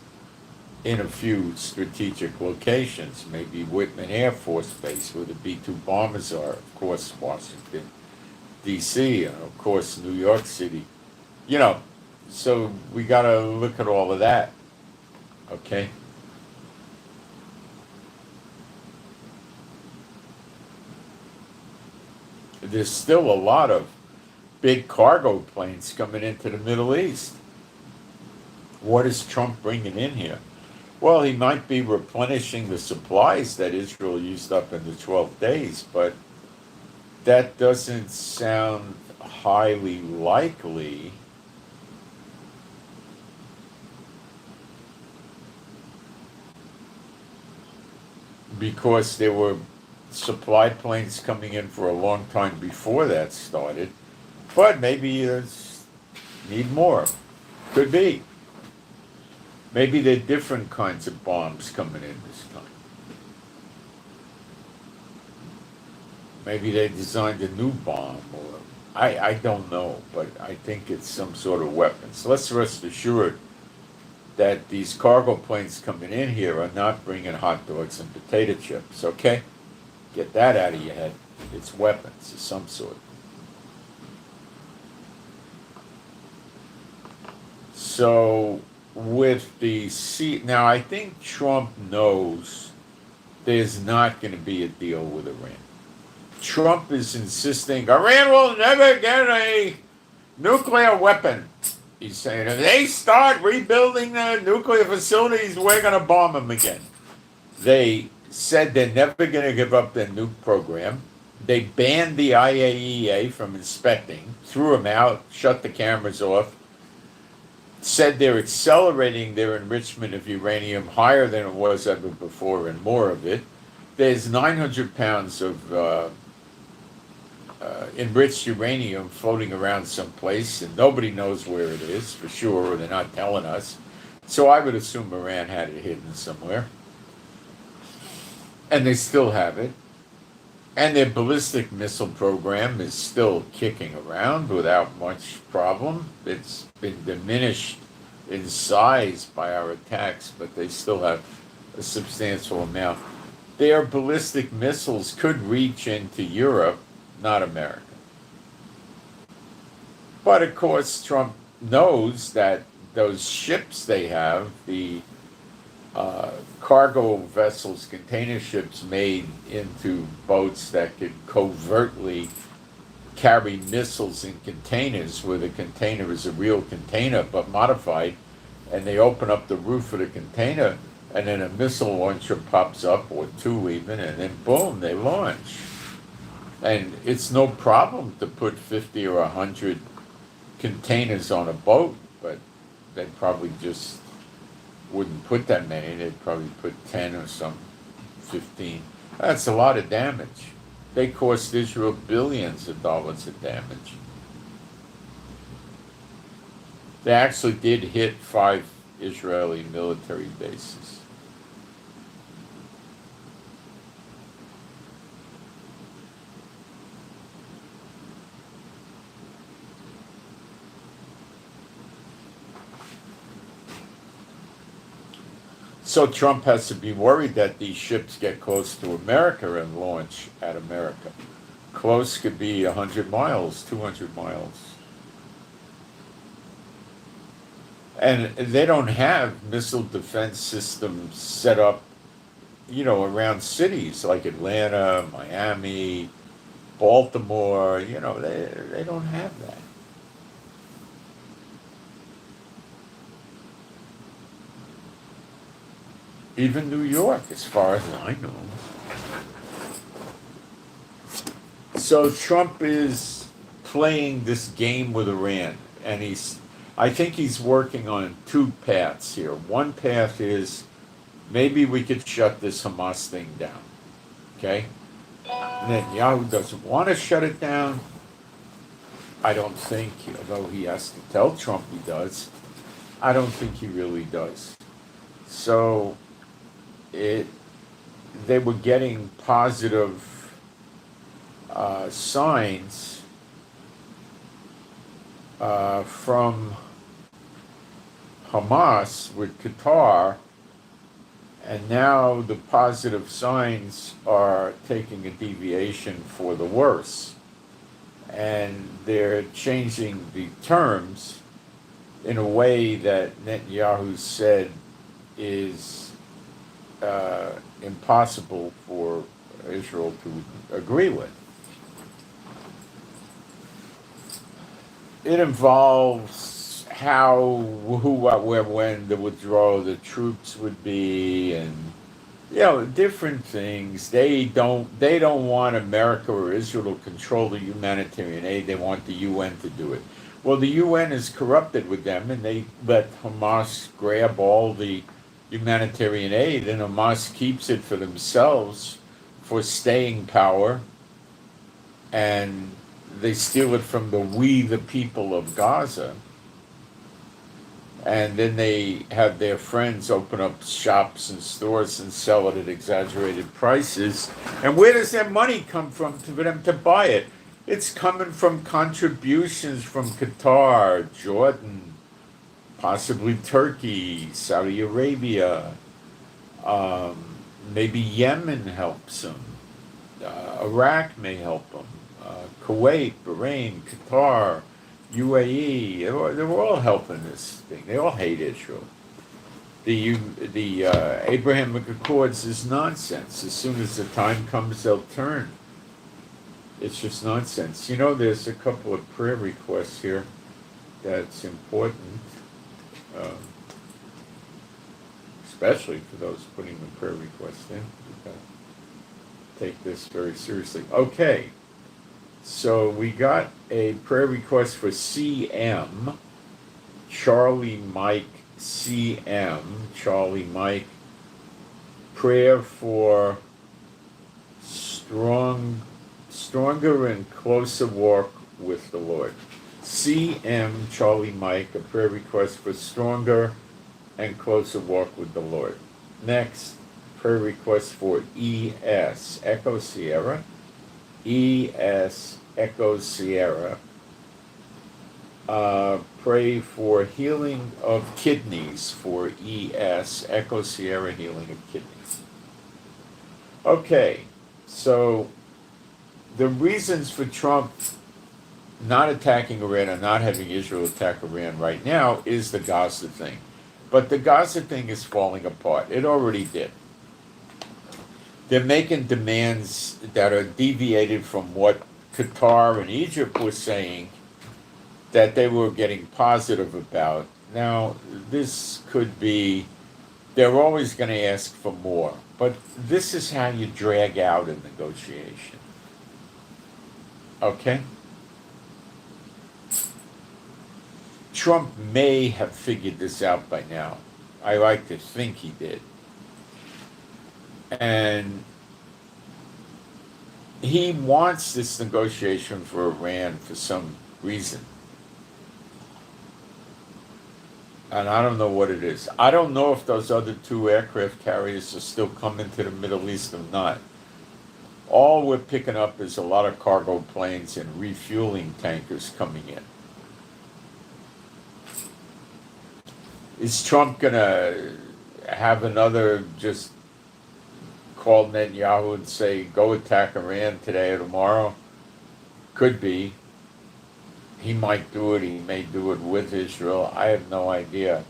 in a few strategic locations, maybe Whitman Air Force Base where the B-2 bombers are, of course Washington, D.C., and of course New York City. So we got to look at all of that, okay? There's still a lot of big cargo planes coming into the Middle East. What is Trump bringing in here? Well, he might be replenishing the supplies that Israel used up in the 12 days, but that doesn't sound highly likely. Because there were supply planes coming in for a long time before that started. But maybe need more. Could be. Maybe there are different kinds of bombs coming in this time. Maybe they designed a new bomb, or I don't know, but I think it's some sort of weapon. So let's rest assured that these cargo planes coming in here are not bringing hot dogs and potato chips, okay? Get that out of your head. It's weapons of some sort. So with the seat. Now, I think Trump knows there's not going to be a deal with Iran. Trump is insisting Iran will never get a nuclear weapon. He's saying if they start rebuilding the nuclear facilities, we're going to bomb them again. They said they're never going to give up their nuke program. They banned the IAEA from inspecting, threw them out, shut the cameras off, said they're accelerating their enrichment of uranium higher than it was ever before and more of it. There's 900 pounds of enriched uranium floating around someplace, and nobody knows where it is for sure, or they're not telling us. So I would assume Iran had it hidden somewhere. And they still have it. And their ballistic missile program is still kicking around without much problem. It's been diminished in size by our attacks, but they still have a substantial amount. Their ballistic missiles could reach into Europe, not America. But of course, Trump knows that those ships they have, the cargo vessels, container ships made into boats that could covertly carry missiles in containers, where the container is a real container but modified, and they open up the roof of the container, and then a missile launcher pops up, or two even, and then boom, they launch. And it's no problem to put 50 or 100 containers on a boat, but they probably just wouldn't put that many. They'd probably put 10 or some, 15. That's a lot of damage. They cost Israel billions of dollars of damage. They actually did hit 5 Israeli military bases. So Trump has to be worried that these ships get close to America and launch at America. Close could be 100 miles, 200 miles. And they don't have missile defense systems set up, around cities like Atlanta, Miami, Baltimore. They don't have that. Even New York, as far as I know. So Trump is playing this game with Iran, and I think he's working on 2 paths here. One path is maybe we could shut this Hamas thing down, okay? Netanyahu doesn't want to shut it down. I don't think, although he has to tell Trump he does, I don't think he really does. So they were getting positive signs from Hamas with Qatar, and now the positive signs are taking a deviation for the worse. And they're changing the terms in a way that Netanyahu said is impossible for Israel to agree with. It involves how, who, what, where, when the withdrawal of the troops would be, and different things. They don't want America or Israel to control the humanitarian aid. They want the UN to do it. Well, the UN is corrupted with them, and they let Hamas grab all the humanitarian aid, and Hamas keeps it for themselves for staying power, and they steal it from the people of Gaza, and then they have their friends open up shops and stores and sell it at exaggerated prices. And where does their money come from for them to buy it? It's coming from contributions from Qatar, Jordan, possibly Turkey, Saudi Arabia, maybe Yemen helps them, Iraq may help them, Kuwait, Bahrain, Qatar, UAE, they're all helping this thing. They all hate Israel. The Abrahamic Accords is nonsense. As soon as the time comes, they'll turn. It's just nonsense. You know, there's a couple of prayer requests here that's important, uh, especially for those putting the prayer requests in. We've got to take this very seriously. Okay, so we got a prayer request for CM, Charlie Mike CM, Charlie Mike, prayer for stronger and closer walk with the Lord. CM, Charlie Mike, a prayer request for stronger and closer walk with the Lord. Next, prayer request for ES, Echo Sierra, ES, Echo Sierra. Pray for healing of kidneys for ES, Echo Sierra, healing of kidneys. Okay, so the reasons for Trump not attacking Iran or not having Israel attack Iran right now is the Gaza thing. But the Gaza thing is falling apart. It already did. They're making demands that are deviated from what Qatar and Egypt were saying that they were getting positive about. Now, this could be, they're always going to ask for more, but this is how you drag out a negotiation. Okay? Trump may have figured this out by now. I like to think he did. And he wants this negotiation for Iran for some reason. And I don't know what it is. I don't know if those other two aircraft carriers are still coming to the Middle East or not. All we're picking up is a lot of cargo planes and refueling tankers coming in. Is Trump going to have another just call Netanyahu and say, go attack Iran today or tomorrow? Could be. He might do it. He may do it with Israel. I have no idea.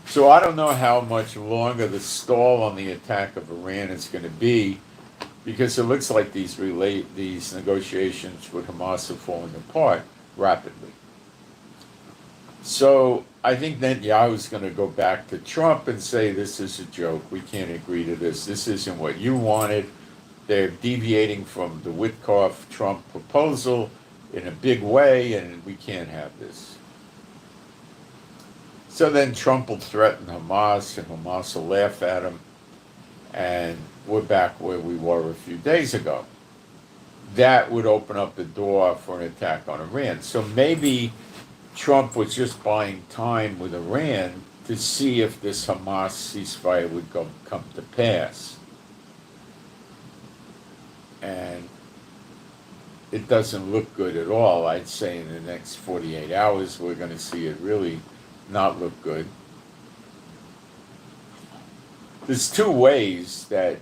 So I don't know how much longer the stall on the attack of Iran is going to be, because it looks like these negotiations with Hamas are falling apart rapidly. So I think Netanyahu's going to go back to Trump and say, this is a joke. We can't agree to this. This isn't what you wanted. They're deviating from the Witkoff-Trump proposal in a big way, and we can't have this. So then Trump will threaten Hamas, and Hamas will laugh at him, and we're back where we were a few days ago. That would open up the door for an attack on Iran. So maybe Trump was just buying time with Iran to see if this Hamas ceasefire would come to pass. And it doesn't look good at all. I'd say in the next 48 hours, we're going to see it really not look good. There's two ways that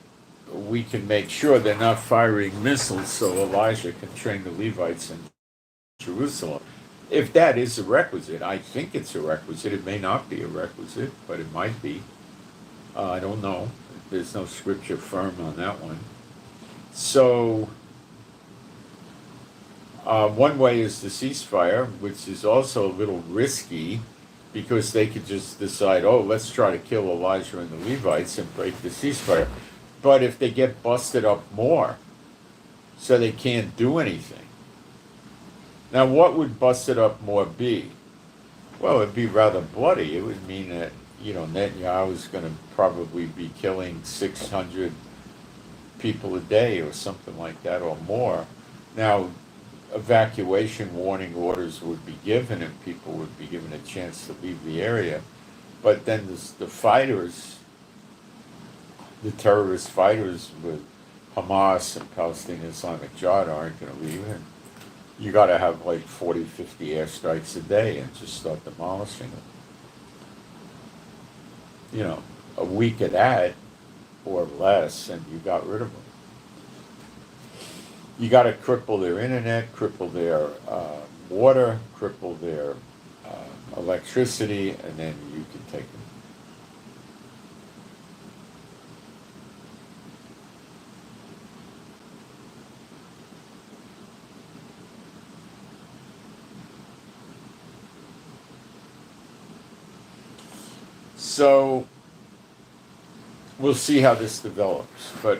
we can make sure they're not firing missiles so Elijah can train the Levites in Jerusalem. If that is a requisite, I think it's a requisite. It may not be a requisite, but it might be. I don't know. There's no scripture firm on that one. So one way is the ceasefire, which is also a little risky, because they could just decide, oh, let's try to kill Elijah and the Levites and break the ceasefire. But if they get busted up more, so they can't do anything. Now, what would busted up more be? Well, it'd be rather bloody. It would mean that, Netanyahu is going to probably be killing 600 people a day or something like that or more. Now, evacuation warning orders would be given and people would be given a chance to leave the area. But then the fighters, the terrorist fighters with Hamas and Palestinian Islamic Jihad aren't going to leave. And you got to have like 40, 50 airstrikes a day and just start demolishing them. a week of that or less, and you got rid of them. You got to cripple their internet, cripple their water, cripple their electricity, and then you can take them. So we'll see how this develops, but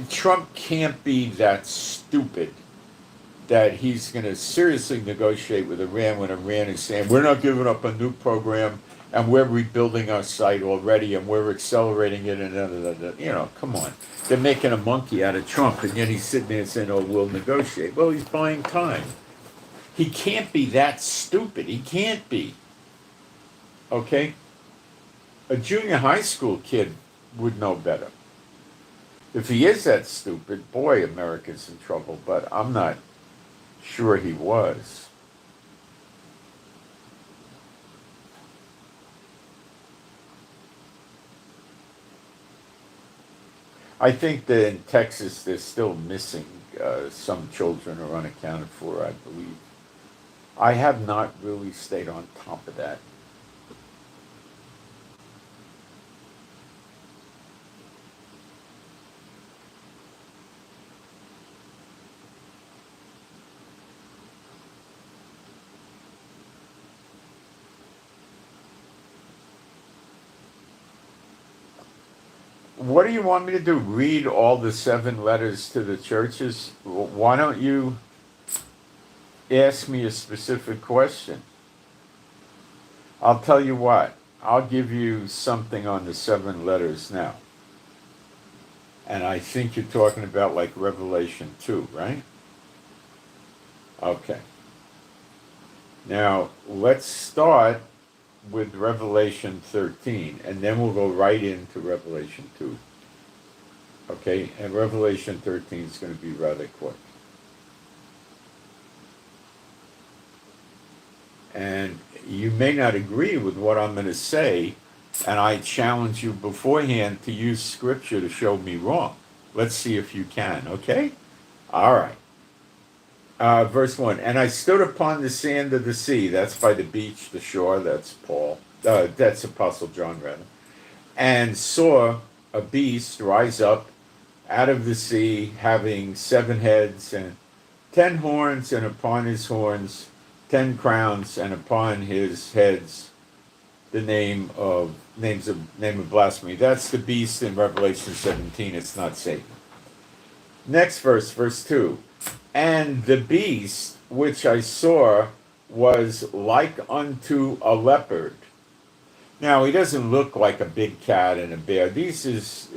Trump can't be that stupid that he's going to seriously negotiate with Iran when Iran is saying we're not giving up a nuke program and we're rebuilding our site already and we're accelerating it and come on. They're making a monkey out of Trump, and yet he's sitting there saying, oh, we'll negotiate. Well, he's buying time. He can't be that stupid. He can't be. Okay? A junior high school kid would know better. If he is that stupid, boy, America's in trouble, but I'm not sure he was. I think that in Texas they're still missing some children are unaccounted for, I believe. I have not really stayed on top of that. What do you want me to do? Read all the 7 letters to the churches? Why don't you ask me a specific question? I'll tell you what. I'll give you something on the 7 letters now. And I think you're talking about like Revelation 2, right? Okay. Now, let's start with Revelation 13, and then we'll go right into Revelation 2. Okay, and Revelation 13 is going to be rather quick. And you may not agree with what I'm going to say, and I challenge you beforehand to use scripture to show me wrong. Let's see if you can, okay? All right. Verse 1, and I stood upon the sand of the sea, that's by the beach, the shore, that's Paul, that's Apostle John, rather, and saw a beast rise up out of the sea, having 7 heads and 10 horns, and upon his horns 10 crowns, and upon his heads the name of blasphemy. That's the beast in Revelation 17, it's not Satan. Next verse, verse 2. And the beast which I saw was like unto a leopard. Now, he doesn't look like a big cat and a bear. This is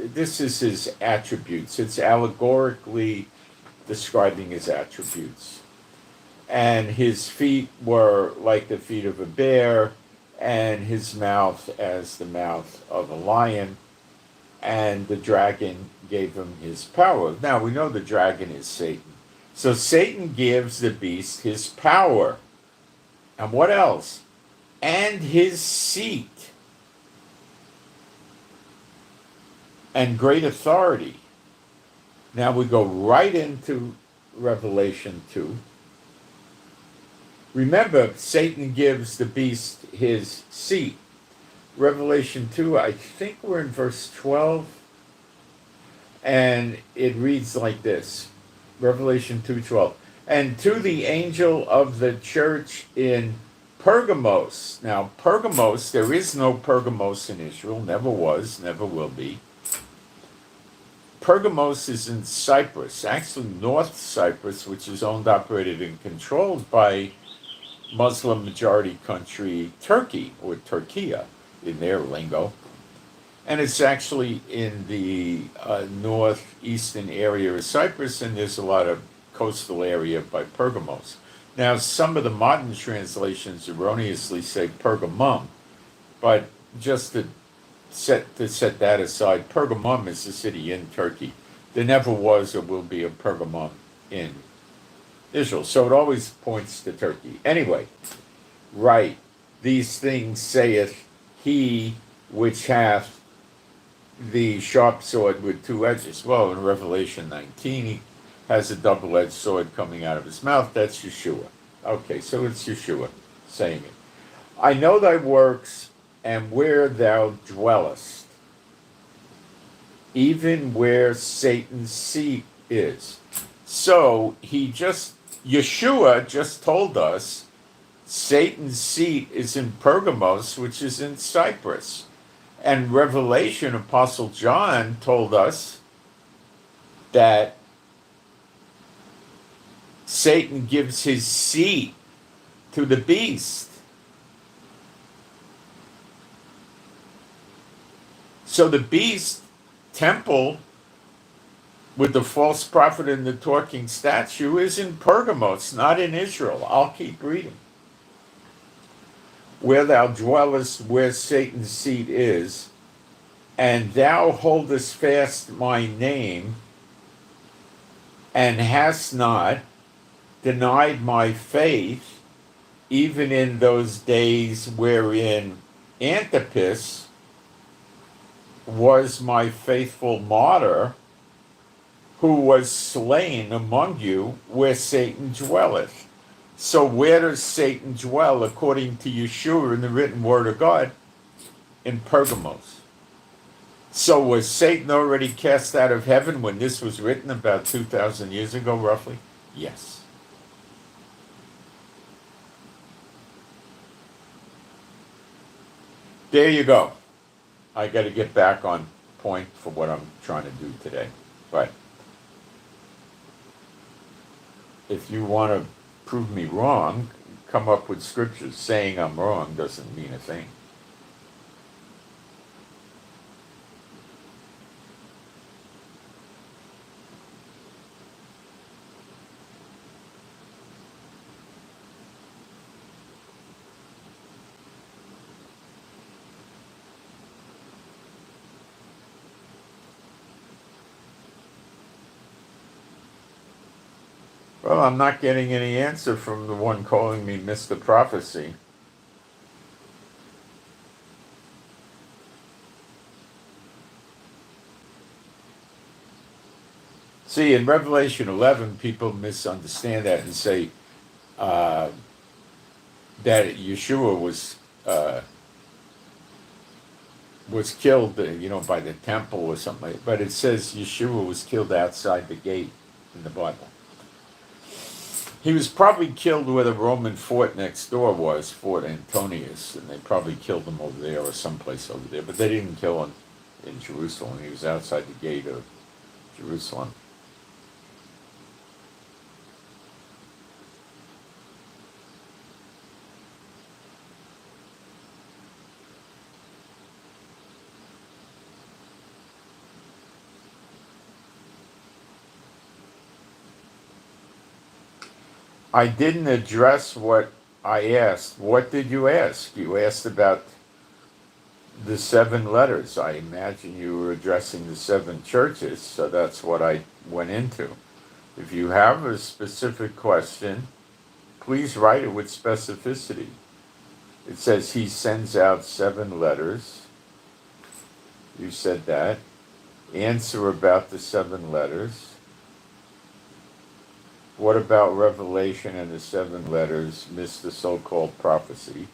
his attributes. It's allegorically describing his attributes. And his feet were like the feet of a bear, and his mouth as the mouth of a lion. And the dragon gave him his power. Now, we know the dragon is Satan. So Satan gives the beast his power. And what else? And his seat. And great authority. Now we go right into Revelation 2. Remember, Satan gives the beast his seat. Revelation 2, I think we're in verse 12. And it reads like this. Revelation 2:12. And to the angel of the church in Pergamos. Now, Pergamos, there is no Pergamos in Israel. Never was, never will be. Pergamos is in Cyprus, actually North Cyprus, which is owned, operated, and controlled by Muslim majority country Turkey, or Turkiya in their lingo. And it's actually in the northeastern area of Cyprus, and there's a lot of coastal area by Pergamos. Now, some of the modern translations erroneously say Pergamum, but just to set that aside, Pergamum is a city in Turkey. There never was or will be a Pergamum in Israel, so it always points to Turkey. Anyway, Right. These things saith he which hath the sharp sword with two edges. Well, in Revelation 19, he has a double-edged sword coming out of his mouth. That's Yeshua. Okay, so it's Yeshua saying it. I know thy works and where thou dwellest, even where Satan's seat is. So Yeshua just told us Satan's seat is in Pergamos, which is in Cyprus. And Revelation, Apostle John told us that Satan gives his seat to the beast. So the beast temple with the false prophet and the talking statue is in Pergamos, not in Israel. I'll keep reading. Where thou dwellest, where Satan's seat is, and thou holdest fast my name, and hast not denied my faith, even in those days wherein Antipas was my faithful martyr, who was slain among you, where Satan dwelleth. So where does Satan dwell according to Yeshua in the written word of God? In Pergamos. So was Satan already cast out of heaven when this was written about 2,000 years ago, roughly? Yes. There you go. I got to get back on point for what I'm trying to do today. But if you want to prove me wrong, come up with scriptures. Saying I'm wrong doesn't mean a thing. Well, I'm not getting any answer from the one calling me Mr. Prophecy. See, in Revelation 11, people misunderstand that and say that Yeshua was killed, by the temple or something like that. But it says Yeshua was killed outside the gate in the Bible. He was probably killed where the Roman fort next door was, Fort Antonius, and they probably killed him over there or someplace over there. But they didn't kill him in Jerusalem. He was outside the gate of Jerusalem. I didn't address what I asked. What did you ask? You asked about the 7 letters. I imagine you were addressing the 7 churches, so that's what I went into. If you have a specific question, please write it with specificity. It says he sends out 7 letters. You said that. Answer about the 7 letters. What about Revelation and the 7 letters, Mr. So-called prophecy?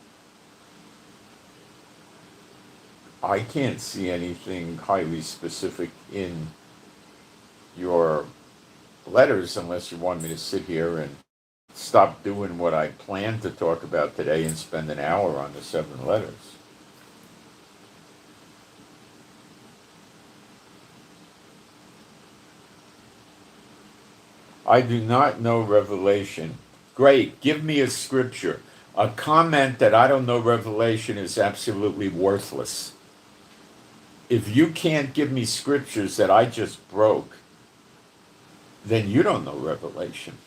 I can't see anything highly specific in your letters unless you want me to sit here and stop doing what I planned to talk about today and spend an hour on the 7 letters. I do not know Revelation. Great, give me a scripture. A comment that I don't know Revelation is absolutely worthless. If you can't give me scriptures that I just broke, then you don't know Revelation.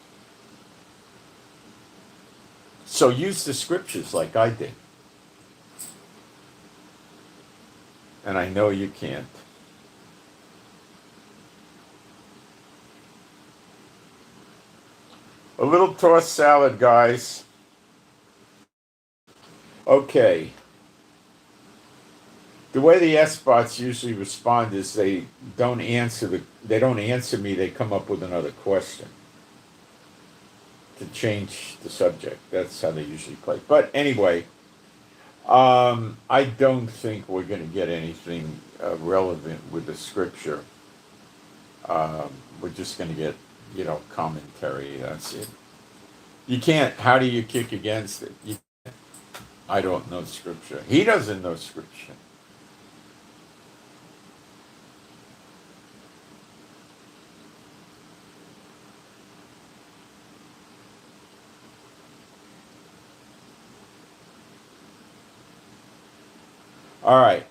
So use the scriptures like I did. And I know you can't. A little tossed salad, guys. Okay. The way the S-bots usually respond is they don't answer me, they come up with another question to change the subject. That's how they usually play. But anyway, I don't think we're going to get anything relevant with the scripture. We're just going to get, commentary. That's it. You can't. How do you kick against it? I don't know scripture. He doesn't know scripture. All right.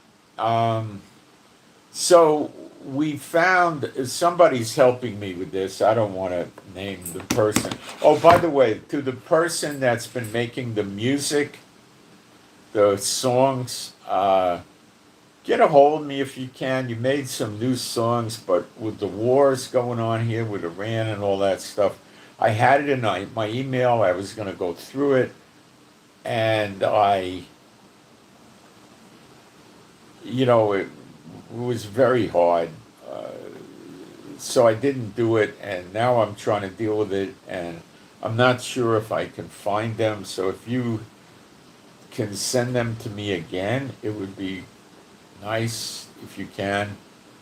So we found somebody's helping me with this. I don't want to name the person. Oh, by the way, to the person that's been making the music, the songs, get a hold of me if you can. You made some new songs, but with the wars going on here with Iran and all that stuff, I had it in my email. I was going to go through it, and it was very hard. So I didn't do it, and now I'm trying to deal with it, and I'm not sure if I can find them. So if you can send them to me again, it would be nice if you can.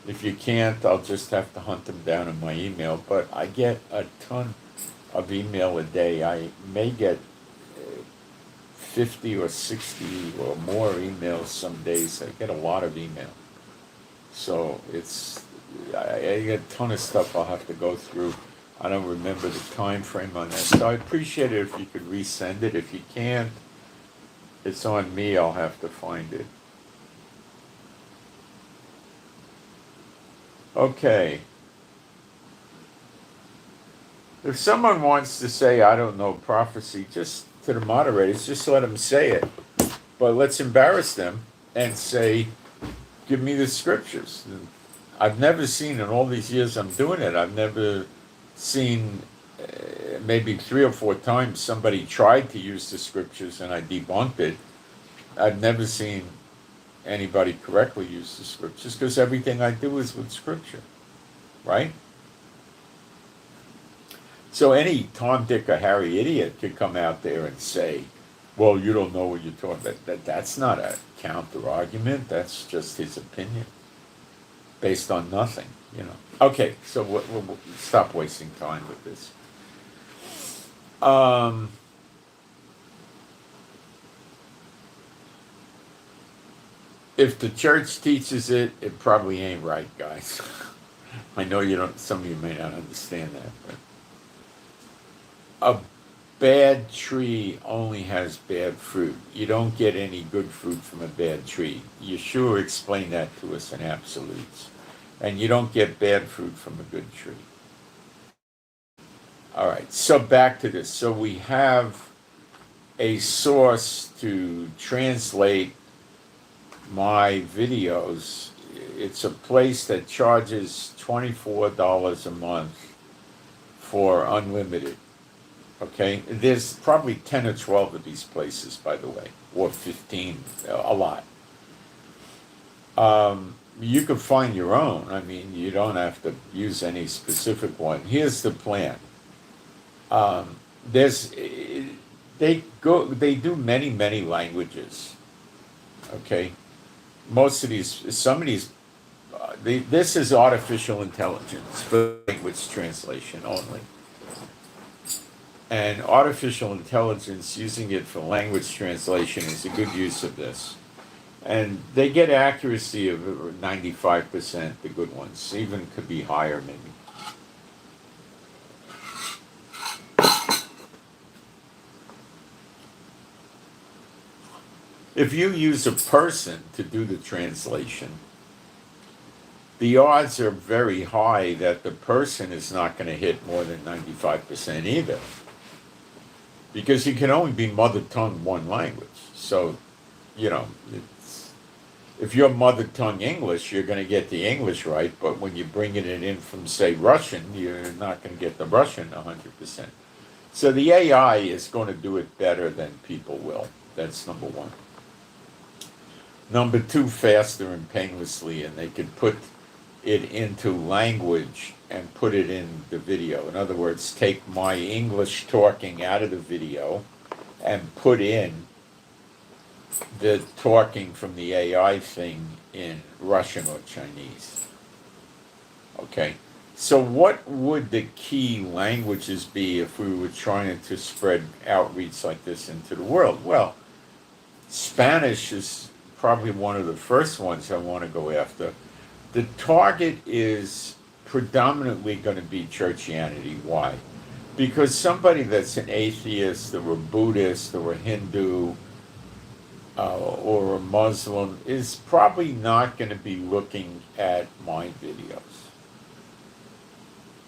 If you can't, I'll just have to hunt them down in my email. But I get a ton of email a day. I may get 50 or 60 or more emails some days. I get a lot of email. So I get a ton of stuff I'll have to go through. I don't remember the time frame on that. So I appreciate it if you could resend it. If you can't, it's on me. I'll have to find it. Okay. If someone wants to say, I don't know prophecy, just to the moderators, just let them say it. But let's embarrass them and say, give me the scriptures. I've never seen, in all these years I'm doing it, I've never seen, maybe 3 or 4 times somebody tried to use the scriptures and I debunked it. I've never seen anybody correctly use the scriptures because everything I do is with scripture, right? So any Tom, Dick, or Harry idiot could come out there and say, well, you don't know what you're talking about. That's not a counter argument. That's just his opinion based on nothing, Okay, so we'll stop wasting time with this. If the church teaches it, it probably ain't right, guys. I know some of you may not understand that, but a bad tree only has bad fruit. You don't get any good fruit from a bad tree. Yeshua explained that to us in absolutes. And you don't get bad fruit from a good tree. All right, so back to this. So we have a source to translate my videos. It's a place that charges $24 a month for unlimited. Okay, there's probably 10 or 12 of these places, by the way, or 15, a lot. You can find your own. I mean, you don't have to use any specific one. Here's the plan. They do many languages. Okay, some of these, this is artificial intelligence for language translation only. And artificial intelligence, using it for language translation, is a good use of this. And they get accuracy of 95%, the good ones. Even could be higher, maybe. If you use a person to do the translation, the odds are very high that the person is not going to hit more than 95% either. Because you can only be mother tongue one language. So, if you're mother tongue English, you're going to get the English right, but when you bring it in from, say, Russian, you're not going to get the Russian 100%. So the AI is going to do it better than people will. That's number one. Number two, faster and painlessly, and they could put it into language and put it in the video. In other words, take my English talking out of the video and put in the talking from the AI thing in Russian or Chinese. Okay, so what would the key languages be if we were trying to spread outreach like this into the world? Well, Spanish is probably one of the first ones I want to go after. The target is predominantly going to be churchianity. Why? Because somebody that's an atheist or a Buddhist or a Hindu or a Muslim is probably not going to be looking at my videos.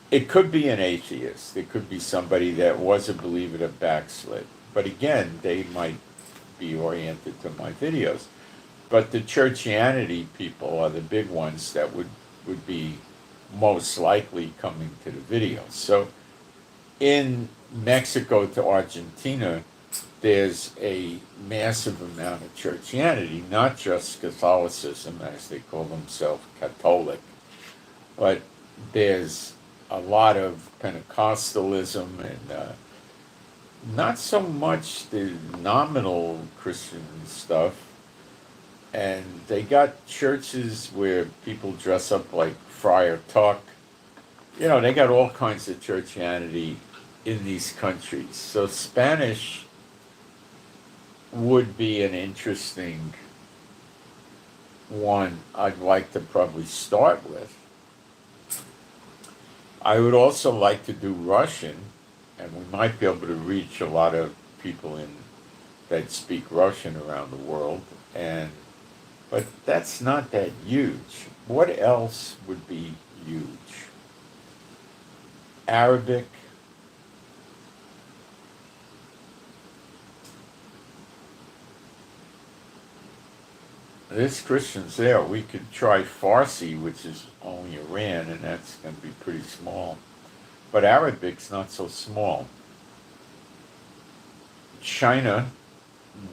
It could be an atheist. It could be somebody that was a believer that backslid. But again, they might be oriented to my videos. But the churchianity people are the big ones that would be most likely coming to the videos. So in Mexico to Argentina, there's a massive amount of churchianity, not just Catholicism, as they call themselves Catholic, but there's a lot of Pentecostalism and not so much the nominal Christian stuff. And they got churches where people dress up like Friar Tuck. You know, they got all kinds of churchianity in these countries. So Spanish would be an interesting one I'd like to probably start with. I would also like to do Russian, and we might be able to reach a lot of people that speak Russian around the world, but that's not that huge. What else would be huge? Arabic. There's Christians there. We could try Farsi, which is only Iran, and that's going to be pretty small. But Arabic's not so small. China,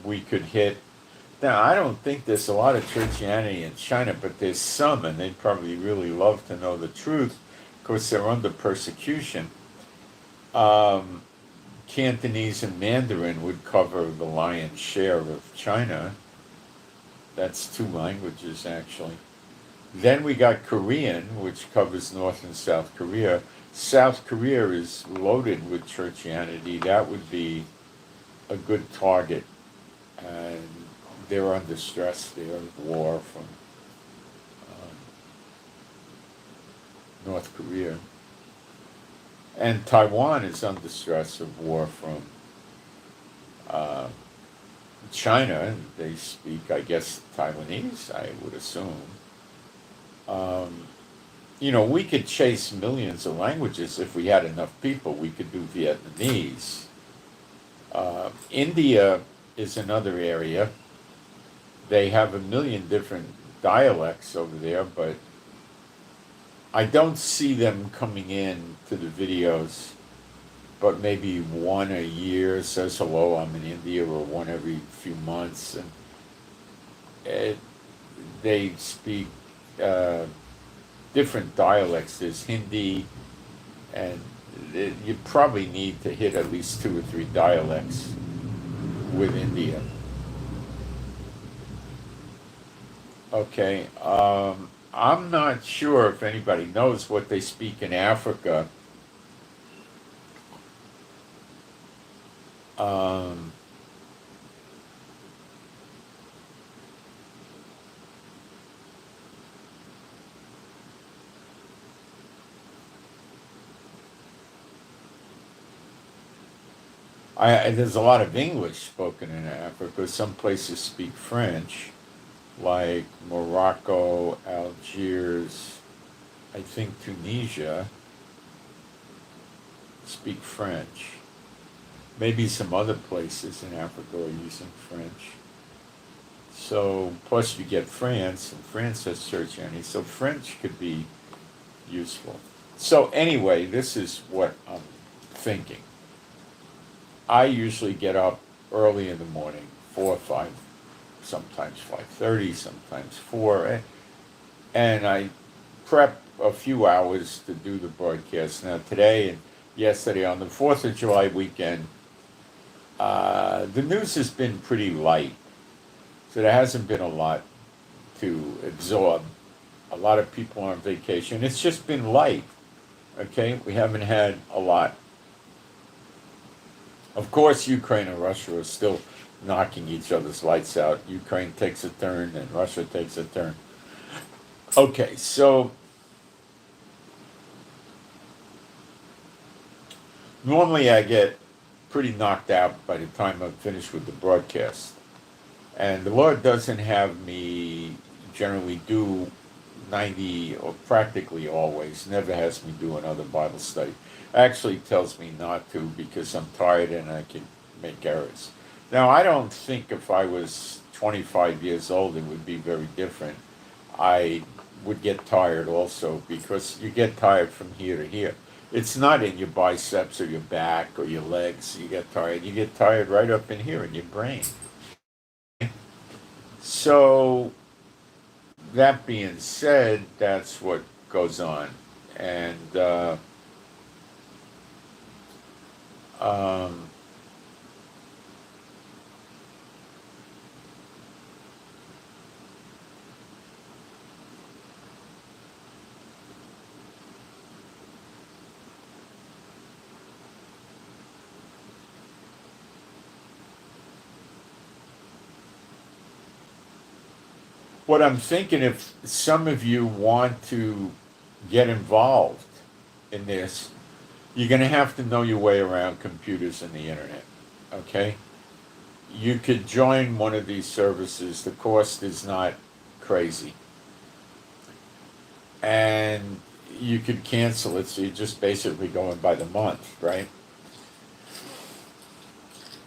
we could hit. Now, I don't think there's a lot of churchianity in China, but there's some, and they'd probably really love to know the truth. Of course, they're under persecution. Cantonese and Mandarin would cover the lion's share of China. That's two languages, actually. Then we got Korean, which covers North and South Korea. South Korea is loaded with churchianity. That would be a good target. And they're under stress there, war from North Korea. And Taiwan is under stress of war from China. They speak, I guess, Taiwanese, I would assume. We could chase millions of languages if we had enough people. We could do Vietnamese. India is another area. They have a million different dialects over there, but I don't see them coming in to the videos, but maybe one a year says hello, I'm in India, or one every few months. And they speak different dialects. There's Hindi, and you probably need to hit at least 2 or 3 dialects with India. Okay, I'm not sure if anybody knows what they speak in Africa. There's a lot of English spoken in Africa. Some places speak French, like Morocco, Algiers, I think Tunisia speak French. Maybe some other places in Africa are using French. So, plus you get France, and France has churchianity, so French could be useful. So anyway, this is what I'm thinking. I usually get up early in the morning, 4 or 5, sometimes 5:30, sometimes 4, and I prep a few hours to do the broadcast. Now today and yesterday on the 4th of July weekend, the news has been pretty light, so there hasn't been a lot to absorb. A lot of people are on vacation. It's just been light, okay? We haven't had a lot. Of course, Ukraine and Russia are still knocking each other's lights out. Ukraine takes a turn and Russia takes a turn. Okay, so normally I get pretty knocked out by the time I'm finished with the broadcast. And the Lord doesn't have me generally do 90, or practically always, never has me do another Bible study. Actually tells me not to because I'm tired and I can make errors. Now, I don't think if I was 25 years old it would be very different. I would get tired also because you get tired from here to here. It's not in your biceps or your back or your legs you get tired. You get tired right up in here in your brain. So, that being said, that's what goes on. And what I'm thinking, if some of you want to get involved in this, you're going to have to know your way around computers and the internet, okay? You could join one of these services. The cost is not crazy. And you could cancel it, so you're just basically going by the month, right?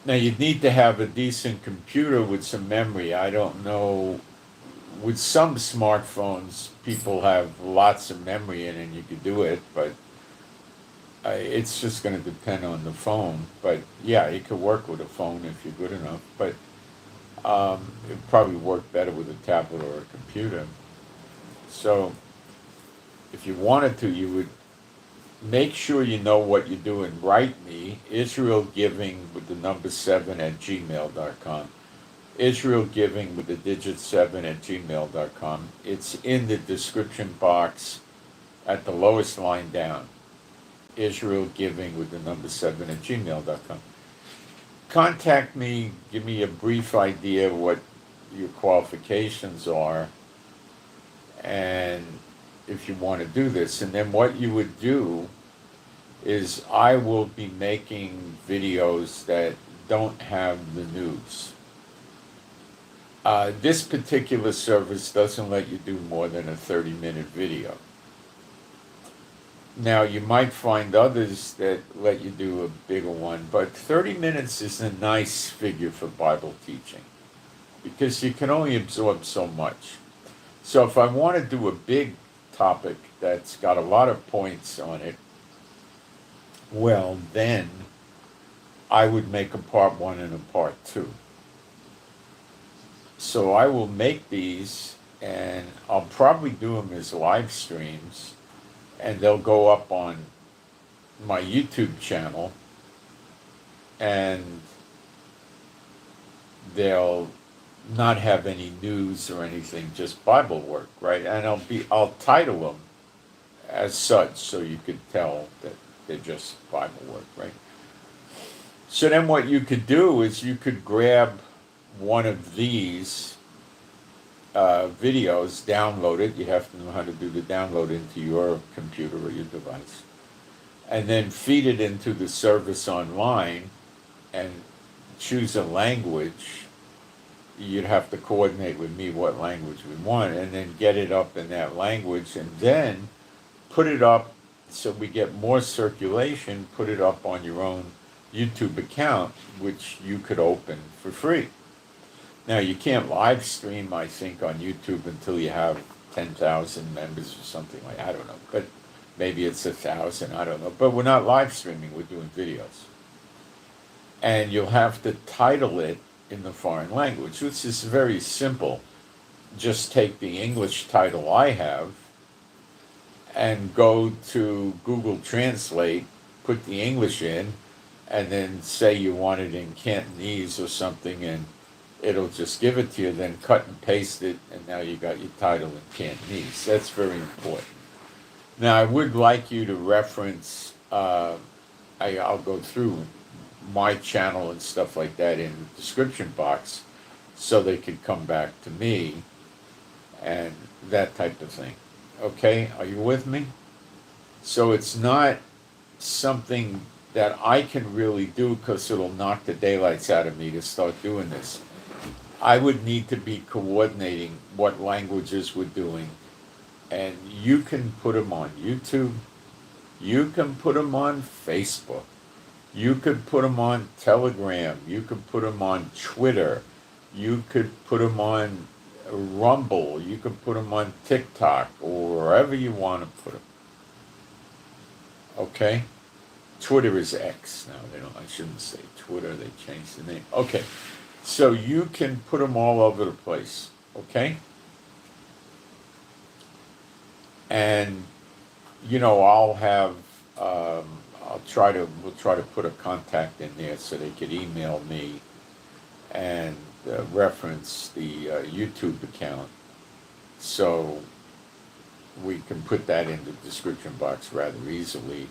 Now, you'd need to have a decent computer with some memory. I don't know. With some smartphones, people have lots of memory in it and you could do it, but it's just going to depend on the phone. But yeah, it could work with a phone if you're good enough, but it'd probably work better with a tablet or a computer. So if you wanted to, you would make sure you know what you're doing. Write me, Israel Giving with the number 7 at gmail.com. Israel Giving with the digit 7 at gmail.com. It's in the description box at the lowest line down. Israel Giving with the number 7 at gmail.com. Contact me, give me a brief idea of what your qualifications are, and if you want to do this. And then what you would do is I will be making videos that don't have the news. This particular service doesn't let you do more than a 30-minute video. Now, you might find others that let you do a bigger one, but 30 minutes is a nice figure for Bible teaching because you can only absorb so much. So if I want to do a big topic that's got a lot of points on it, well, then I would make a part 1 and a part 2. So I will make these, and I'll probably do them as live streams, and they'll go up on my YouTube channel, and they'll not have any news or anything, just Bible work, right? And I'll title them as such, so you could tell that they're just Bible work, right? So then what you could do is you could grab one of these videos, download it. You have to know how to do the download into your computer or your device, and then feed it into the service online and choose a language. You'd have to coordinate with me what language we want, and then get it up in that language, and then put it up so we get more circulation. Put it up on your own YouTube account, which you could open for free. Now, you can't live stream, I think, on YouTube until you have 10,000 members or something like that. I don't know, but maybe it's 1,000, I don't know. But we're not live streaming, we're doing videos. And you'll have to title it in the foreign language, which is very simple. Just take the English title I have and go to Google Translate, put the English in, and then say you want it in Cantonese or something, and it'll just give it to you, then cut and paste it, and now you got your title in Cantonese. That's very important. Now, I would like you to reference, I'll go through my channel and stuff like that in the description box so they could come back to me and that type of thing. Okay, are you with me? So it's not something that I can really do because it'll knock the daylights out of me to start doing this. I would need to be coordinating what languages we're doing, and you can put them on YouTube, you can put them on Facebook, you could put them on Telegram, you could put them on Twitter, you could put them on Rumble, you could put them on TikTok, or wherever you want to put them. Okay? Twitter is X now. I shouldn't say Twitter, they changed the name. Okay. So you can put them all over the place. Okay? And we'll try to put a contact in there so they could email me and reference the YouTube account, so we can put that in the description box rather easily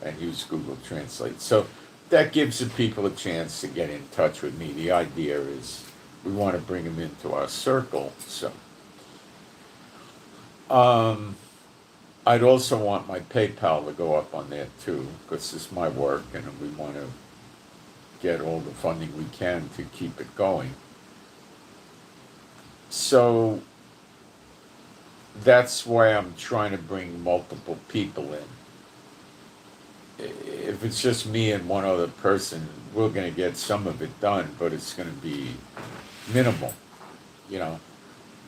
and use Google Translate. So that gives the people a chance to get in touch with me. The idea is we want to bring them into our circle. So I'd also want my PayPal to go up on there too, because it's my work and we want to get all the funding we can to keep it going. So that's why I'm trying to bring multiple people in. If it's just me and one other person, we're going to get some of it done, but it's going to be minimal.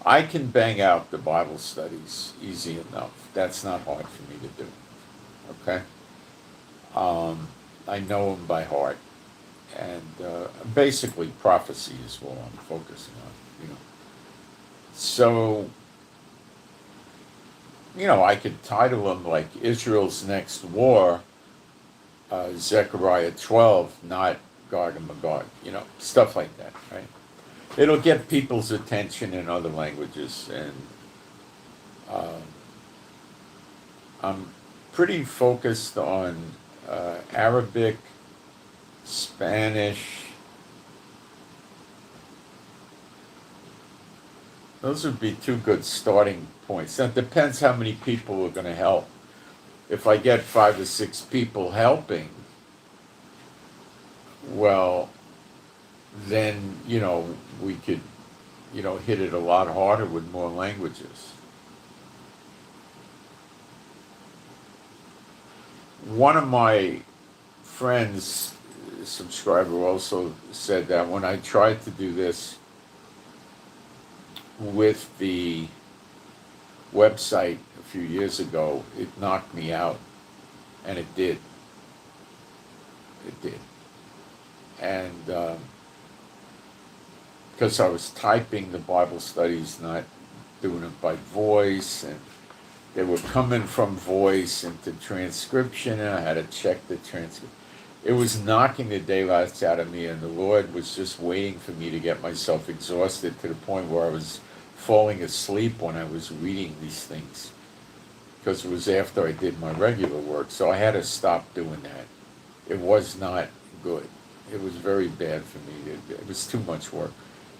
I can bang out the Bible studies easy enough. That's not hard for me to do. Okay? I know them by heart. And basically prophecy is what I'm focusing on. So, I could title them like Israel's Next War, Zechariah 12, not Gog and Magog, stuff like that, right? It'll get people's attention in other languages, and I'm pretty focused on Arabic, Spanish. Those would be two good starting points. Now, it depends how many people are going to help. If I get 5 or 6 people helping, well, then, we could, hit it a lot harder with more languages. One of my friends, subscriber, also said that when I tried to do this with the website a few years ago, it knocked me out. And it did. It did. And because I was typing the Bible studies, not doing it by voice, and they were coming from voice into transcription, and I had to check the transcript. It was knocking the daylights out of me, and the Lord was just waiting for me to get myself exhausted to the point where I was falling asleep when I was reading these things, because it was after I did my regular work. So I had to stop doing that. It was not good. It was very bad for me. It was too much work.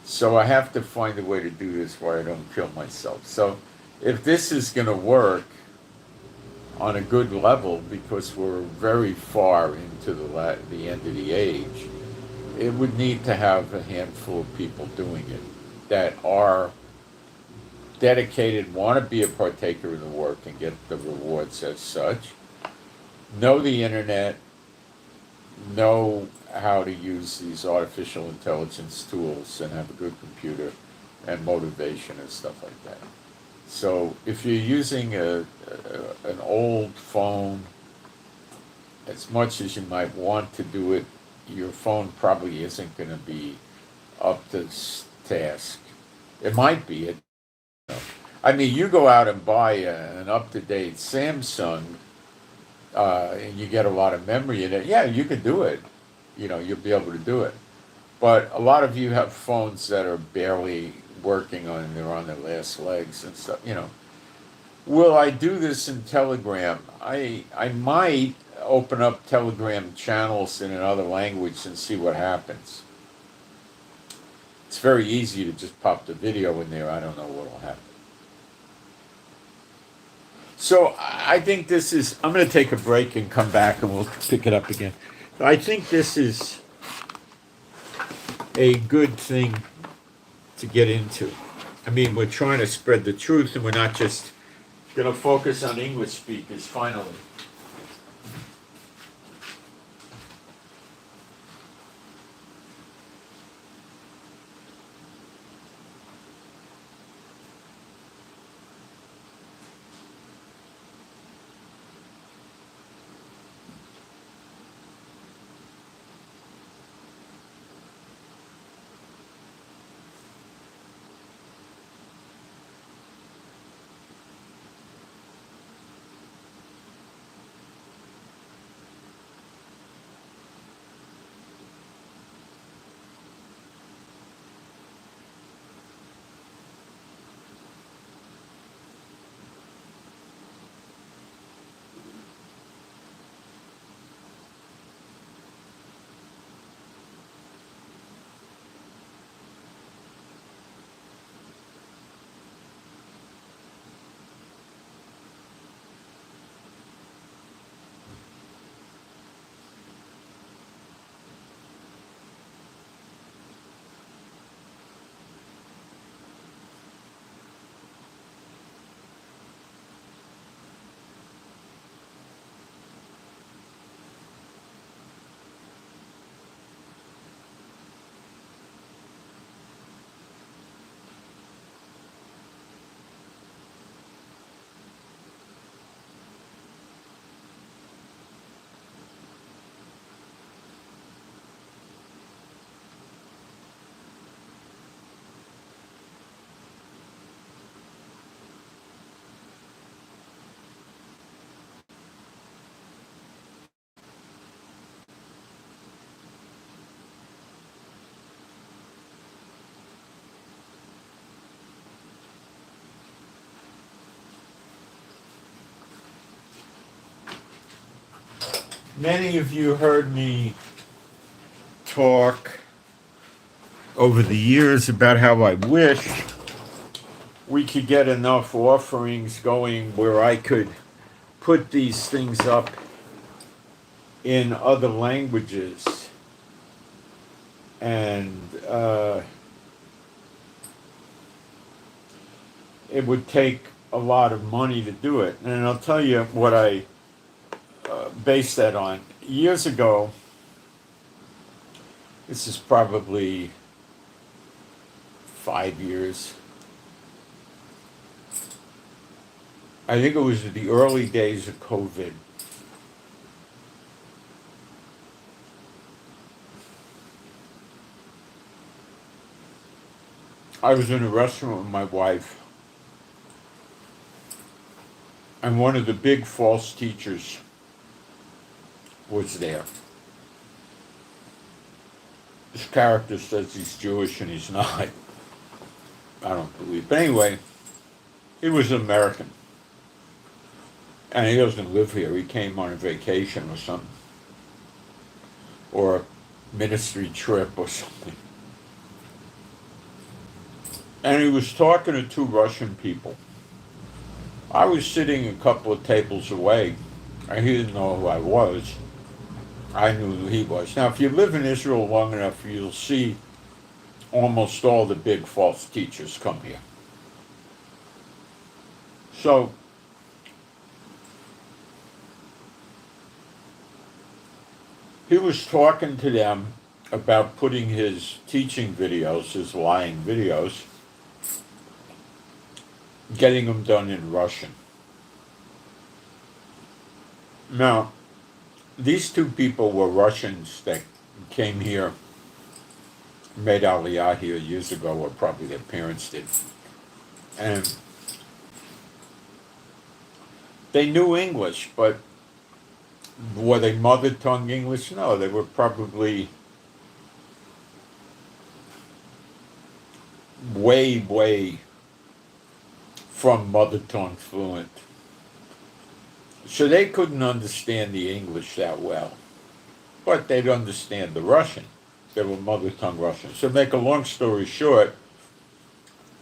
So I have to find a way to do this where I don't kill myself. So if this is going to work on a good level, because we're very far into the end of the age, it would need to have a handful of people doing it that are dedicated, want to be a partaker of the work and get the rewards as such, know the internet, know how to use these artificial intelligence tools, and have a good computer and motivation and stuff like that. So if you're using an old phone, as much as you might want to do it, your phone probably isn't going to be up to this task. It might be. I mean, you go out and buy an up-to-date Samsung, and you get a lot of memory in it. Yeah, you can do it. You'll be able to do it. But a lot of you have phones that are barely working they're on their last legs and stuff. Will I do this in Telegram? I might open up Telegram channels in another language and see what happens. It's very easy to just pop the video in there. I don't know what will happen. So I think this is, I'm going to take a break and come back and we'll pick it up again. I think this is a good thing to get into. I mean, we're trying to spread the truth and we're not just going to focus on English speakers finally. Many of you heard me talk over the years about how I wish we could get enough offerings going where I could put these things up in other languages. And it would take a lot of money to do it. And I'll tell you what I base that on. Years ago, this is probably 5 years. I think it was the early days of COVID. I was in a restaurant with my wife, and one of the big false teachers was there. This character says he's Jewish and he's not. I don't believe. But anyway, he was an American. And he doesn't live here. He came on a vacation or something. Or a ministry trip or something. And he was talking to two Russian people. I was sitting a couple of tables away, and he didn't know who I was. I knew who he was. Now, if you live in Israel long enough, you'll see almost all the big false teachers come here. So, he was talking to them about putting his teaching videos, his lying videos, getting them done in Russian. Now, these two people were Russians that came here made Aliyah here years ago, or probably their parents did. And they knew English, but were they mother tongue English? No, they were probably way, way from mother tongue fluent. So they couldn't understand the English that well, but they'd understand the Russian. They were mother tongue Russian. So make a long story short,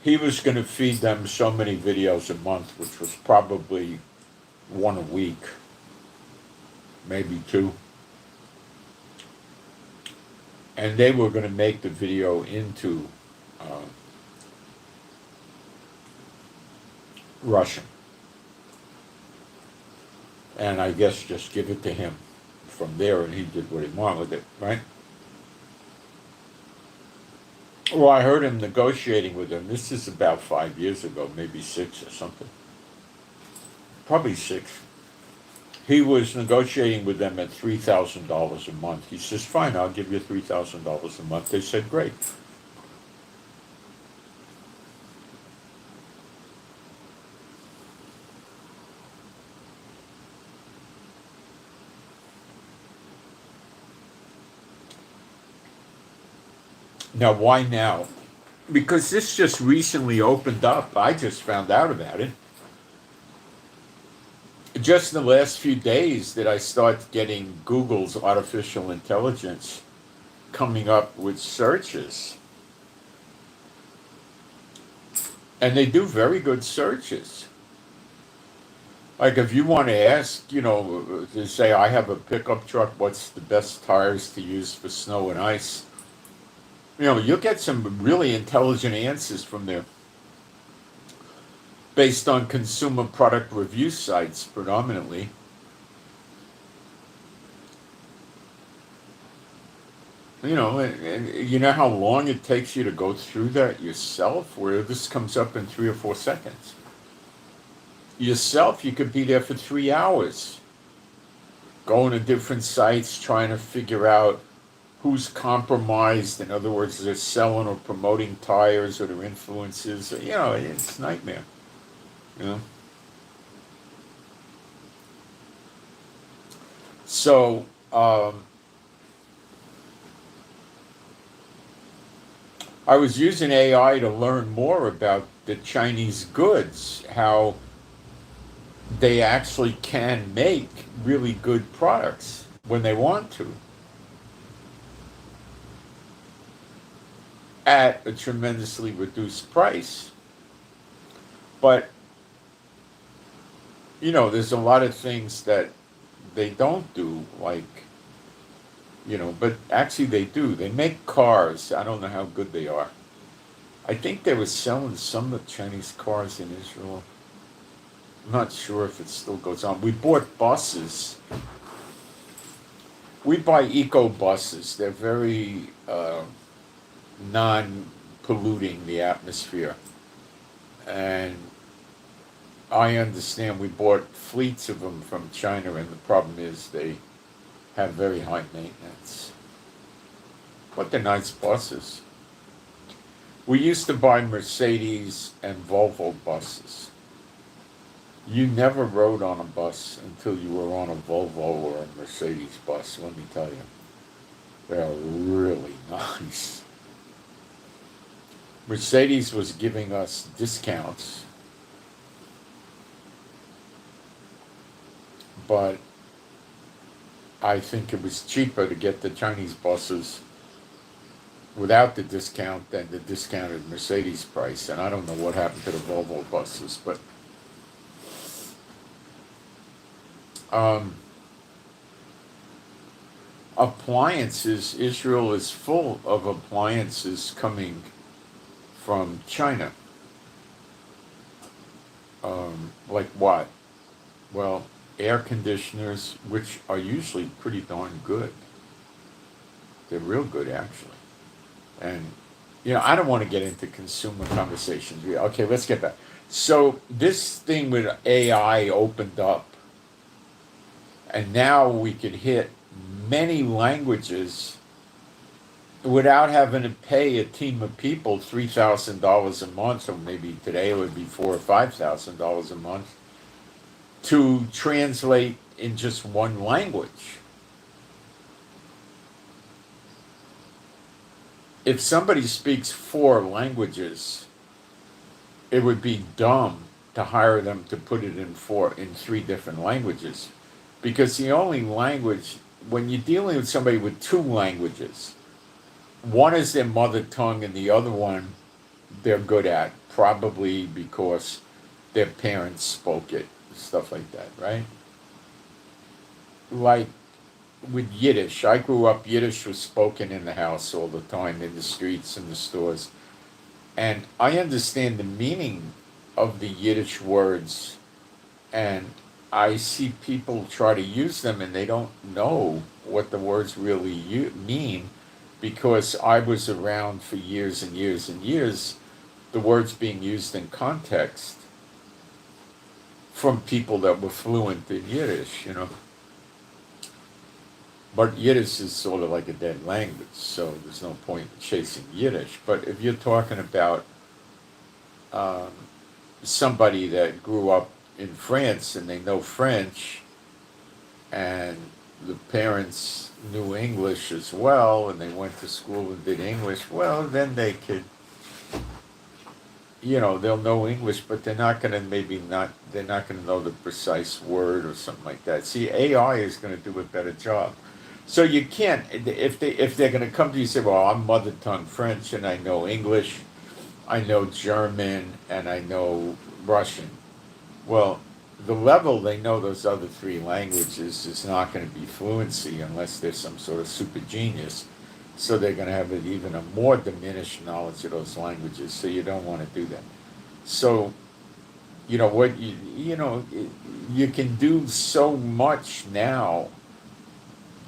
he was going to feed them so many videos a month, which was probably one a week, maybe two. And they were going to make the video into Russian. And I guess just give it to him from there, and he did what he wanted with it, right? Well, I heard him negotiating with them. This is about 5 years ago, maybe 6 or something. Probably 6. He was negotiating with them at $3,000 a month. He says, fine, I'll give you $3,000 a month. They said, great. Now, why now? Because this just recently opened up. I just found out about it. Just in the last few days did I start getting Google's artificial intelligence coming up with searches. And they do very good searches. Like if you want to ask, to say, I have a pickup truck, what's the best tires to use for snow and ice? You'll get some really intelligent answers from there, based on consumer product review sites predominantly. And you know how long it takes you to go through that yourself, where this comes up in 3 or 4 seconds. Yourself, you could be there for 3 hours, going to different sites, trying to figure out who's compromised. In other words, they're selling or promoting tires or their influences. It's a nightmare. So, I was using AI to learn more about the Chinese goods, how they actually can make really good products when they want to, at a tremendously reduced price. But, there's a lot of things that they don't do, like, but actually they do. They make cars. I don't know how good they are. I think they were selling some of the Chinese cars in Israel. I'm not sure if it still goes on. We bought buses. We buy eco buses. They're very non-polluting the atmosphere. And I understand we bought fleets of them from China, and the problem is they have very high maintenance. But they're nice buses. We used to buy Mercedes and Volvo buses. You never rode on a bus until you were on a Volvo or a Mercedes bus, let me tell you. They're really nice. Mercedes was giving us discounts, but I think it was cheaper to get the Chinese buses without the discount than the discounted Mercedes price. And I don't know what happened to the Volvo buses, but appliances, Israel is full of appliances coming from China. Like what? Well, air conditioners, which are usually pretty darn good. They're real good, actually. And, I don't want to get into consumer conversations. Okay, let's get back. So this thing with AI opened up, and now we could hit many languages without having to pay a team of people $3,000 a month, or maybe today it would be $4,000 or $5,000 a month, to translate in just one language. If somebody speaks 4 languages, it would be dumb to hire them to put it in 3 different languages, because the only language, when you're dealing with somebody with 2 languages, one is their mother tongue and the other one they're good at, probably because their parents spoke it, stuff like that, right? Like with Yiddish, I grew up, Yiddish was spoken in the house all the time, in the streets, in the stores. And I understand the meaning of the Yiddish words, and I see people try to use them and they don't know what the words really mean, because I was around for years and years and years, the words being used in context from people that were fluent in Yiddish, But Yiddish is sort of like a dead language, so there's no point in chasing Yiddish. But if you're talking about um, somebody that grew up in France and they know French, and the parents knew English as well, and they went to school and did English, well, then they could, they'll know English, but they're not going to they're not going to know the precise word or something like that. See, AI is going to do a better job. So you can't, if they're going to come to you and say, well, I'm mother tongue French and I know English, I know German, and I know Russian. Well, the level they know those other 3 languages is not going to be fluency unless they're some sort of super genius. So they're going to have even a more diminished knowledge of those languages. So you don't want to do that. So, what you can do so much now.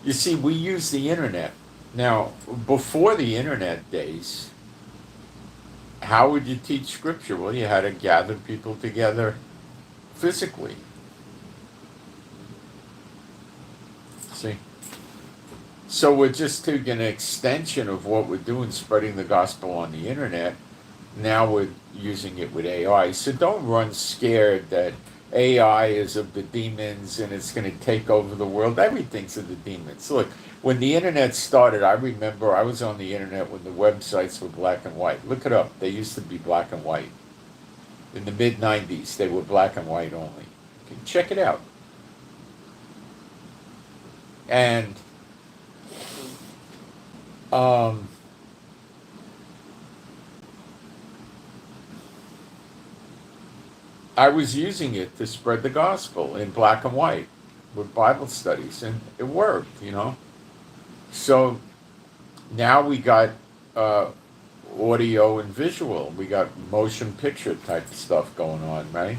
You see, we use the internet. Now, before the internet days, how would you teach scripture? Well, you had to gather people together physically. See? So we're just taking an extension of what we're doing, spreading the gospel on the internet. Now we're using it with AI. So don't run scared that AI is of the demons and it's going to take over the world. Everything's of the demons. Look, when the internet started, I remember I was on the internet when the websites were black and white. Look it up. They used to be black and white. In the mid-90s, they were black and white only. You can check it out. And I was using it to spread the gospel in black and white with Bible studies, and it worked, So now we got audio and visual. We got motion picture type stuff going on, right?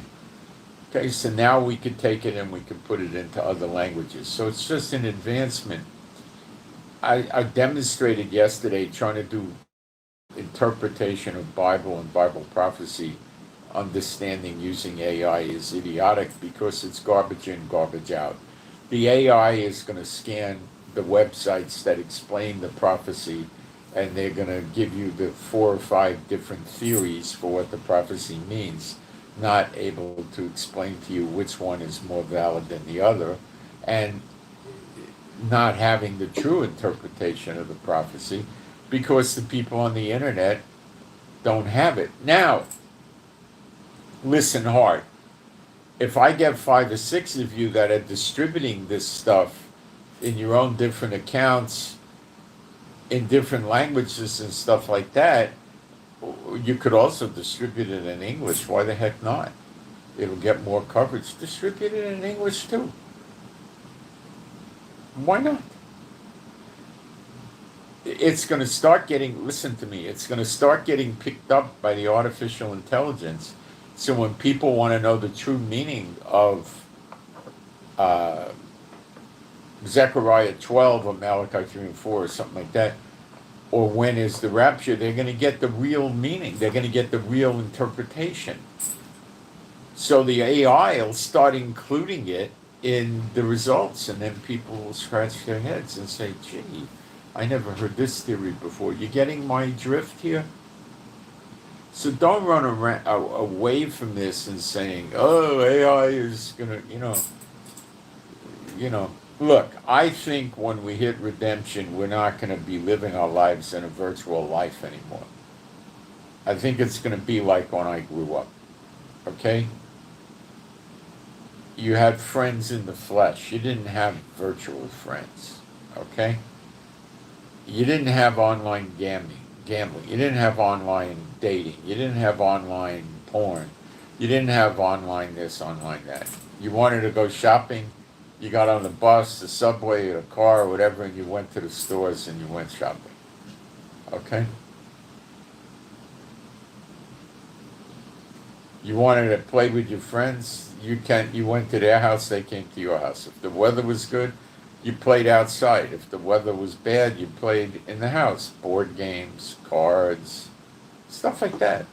Okay, so now we could take it and we could put it into other languages. So it's just an advancement. I demonstrated yesterday trying to do interpretation of Bible and Bible prophecy, understanding using AI is idiotic because it's garbage in, garbage out. The AI is going to scan the websites that explain the prophecy, and they're going to give you the 4 or 5 different theories for what the prophecy means, not able to explain to you which one is more valid than the other, and not having the true interpretation of the prophecy because the people on the internet don't have it. Now, listen hard. If I get 5 or 6 of you that are distributing this stuff in your own different accounts, in different languages and stuff like that, you could also distribute it in English. Why the heck not? It'll get more coverage. Distribute it in English too. Why not? It's going to start getting, listen to me, it's going to start getting picked up by the artificial intelligence. So when people want to know the true meaning of Zechariah 12 or Malachi 3 and 4 or something like that, or when is the rapture, they're going to get the real meaning. They're going to get the real interpretation. So the AI will start including it in the results, and then people will scratch their heads and say, gee, I never heard this theory before. You getting my drift here? So don't run around, away from this and saying, "Oh, AI is gonna," you know. Look, I think when we hit redemption, we're not going to be living our lives in a virtual life anymore. I think it's going to be like when I grew up. Okay, you had friends in the flesh. You didn't have virtual friends. Okay, you didn't have online gambling. You didn't have online dating. You didn't have online porn. You didn't have online this, online that. You wanted to go shopping, you got on the bus, the subway, or the car, or whatever, and you went to the stores and you went shopping. Okay? You wanted to play with your friends, you went to their house, they came to your house. If the weather was good, you played outside. If the weather was bad, you played in the house. Board games, cards, stuff like that.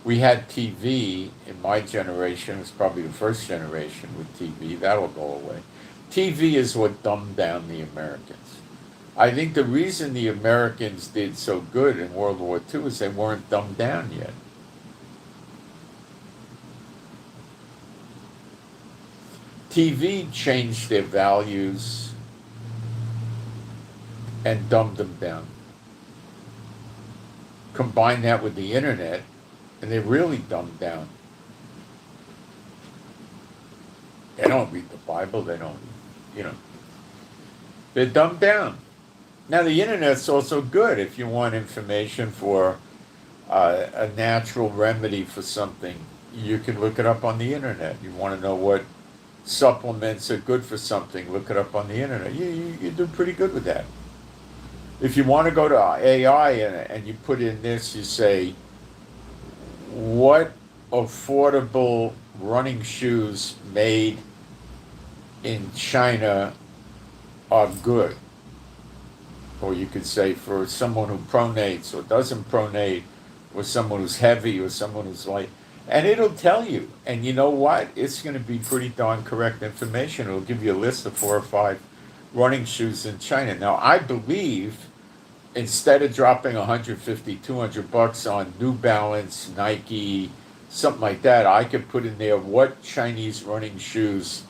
We had TV in my generation. It was probably the first generation with TV. That'll go away. TV is what dumbed down the Americans. I think the reason the Americans did so good in World War II is they weren't dumbed down yet. TV changed their values and dumbed them down. Combine that with the internet, and they really dumbed down. They don't read the Bible, they don't, they're dumbed down. Now, the internet's also good if you want information for a natural remedy for something. You can look it up on the internet. You want to know what supplements are good for something, look it up on the internet. You do pretty good with that. If you want to go to AI and you put in this, you say, what affordable running shoes made in China are good? Or you could say for someone who pronates or doesn't pronate, or someone who's heavy or someone who's light. And it'll tell you. And you know what? It's going to be pretty darn correct information. It'll give you a list of 4 or 5 running shoes in China. Now, I believe instead of dropping 150, 200 bucks on New Balance, Nike, something like that, I could put in there what Chinese running shoes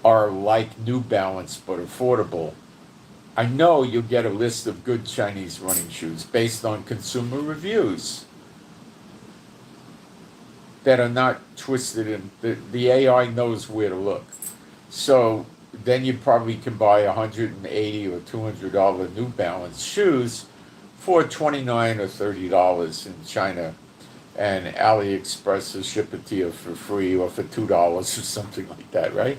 are like New Balance but affordable. I know you'll get a list of good Chinese running shoes based on consumer reviews that are not twisted in. The AI knows where to look. So then you probably can buy $180 or $200 New Balance shoes for $29 or $30 in China, and AliExpress will ship it to you for free or for $2 or something like that, right?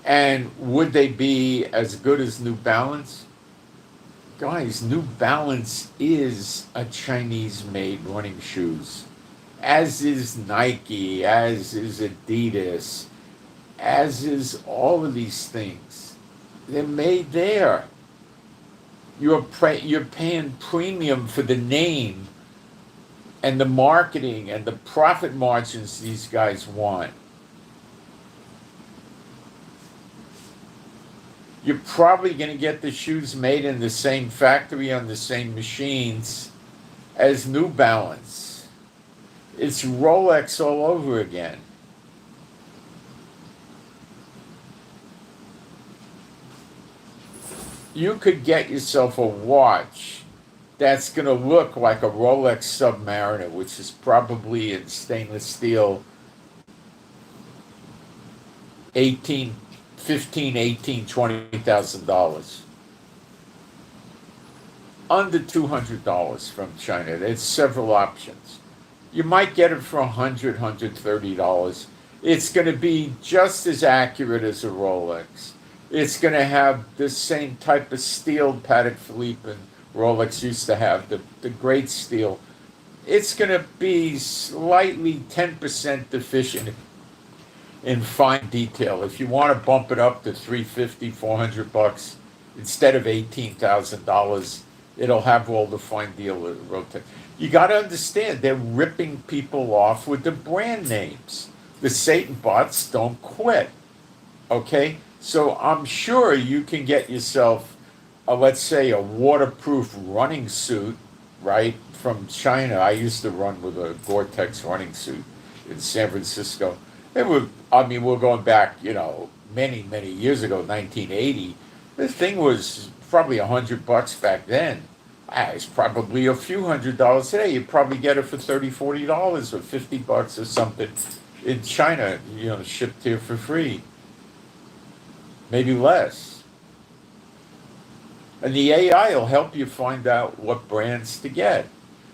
And would they be as good as New Balance? Guys, New Balance is a Chinese-made running shoes, as is Nike, as is Adidas, as is all of these things. They're made there. You're paying premium for the name and the marketing and the profit margins these guys want. You're probably going to get the shoes made in the same factory on the same machines as New Balance. It's Rolex all over again. You could get yourself a watch that's going to look like a Rolex Submariner, which is probably in stainless steel, 18, 15, 18, $20,000. Under $200 from China. There's several options. You might get it for $100, $130. It's going to be just as accurate as a Rolex. It's going to have the same type of steel Patek Philippe and Rolex used to have, the great steel. It's going to be slightly 10% deficient in fine detail. If you want to bump it up to $350, $400 instead of $18,000, it'll have all the fine deal rotate. You got to understand, they're ripping people off with the brand names. The Satan bots don't quit. Okay? So I'm sure you can get yourself, let's say, a waterproof running suit, right, from China. I used to run with a Gore-Tex running suit in San Francisco. It was, I mean, we're going back, many, many years ago, 1980. This thing was probably $100 back then. It's probably a few $100s today. You'd probably get it for $30, $40 or $50 or something in China, shipped here for free, maybe less. And the AI will help you find out what brands to get.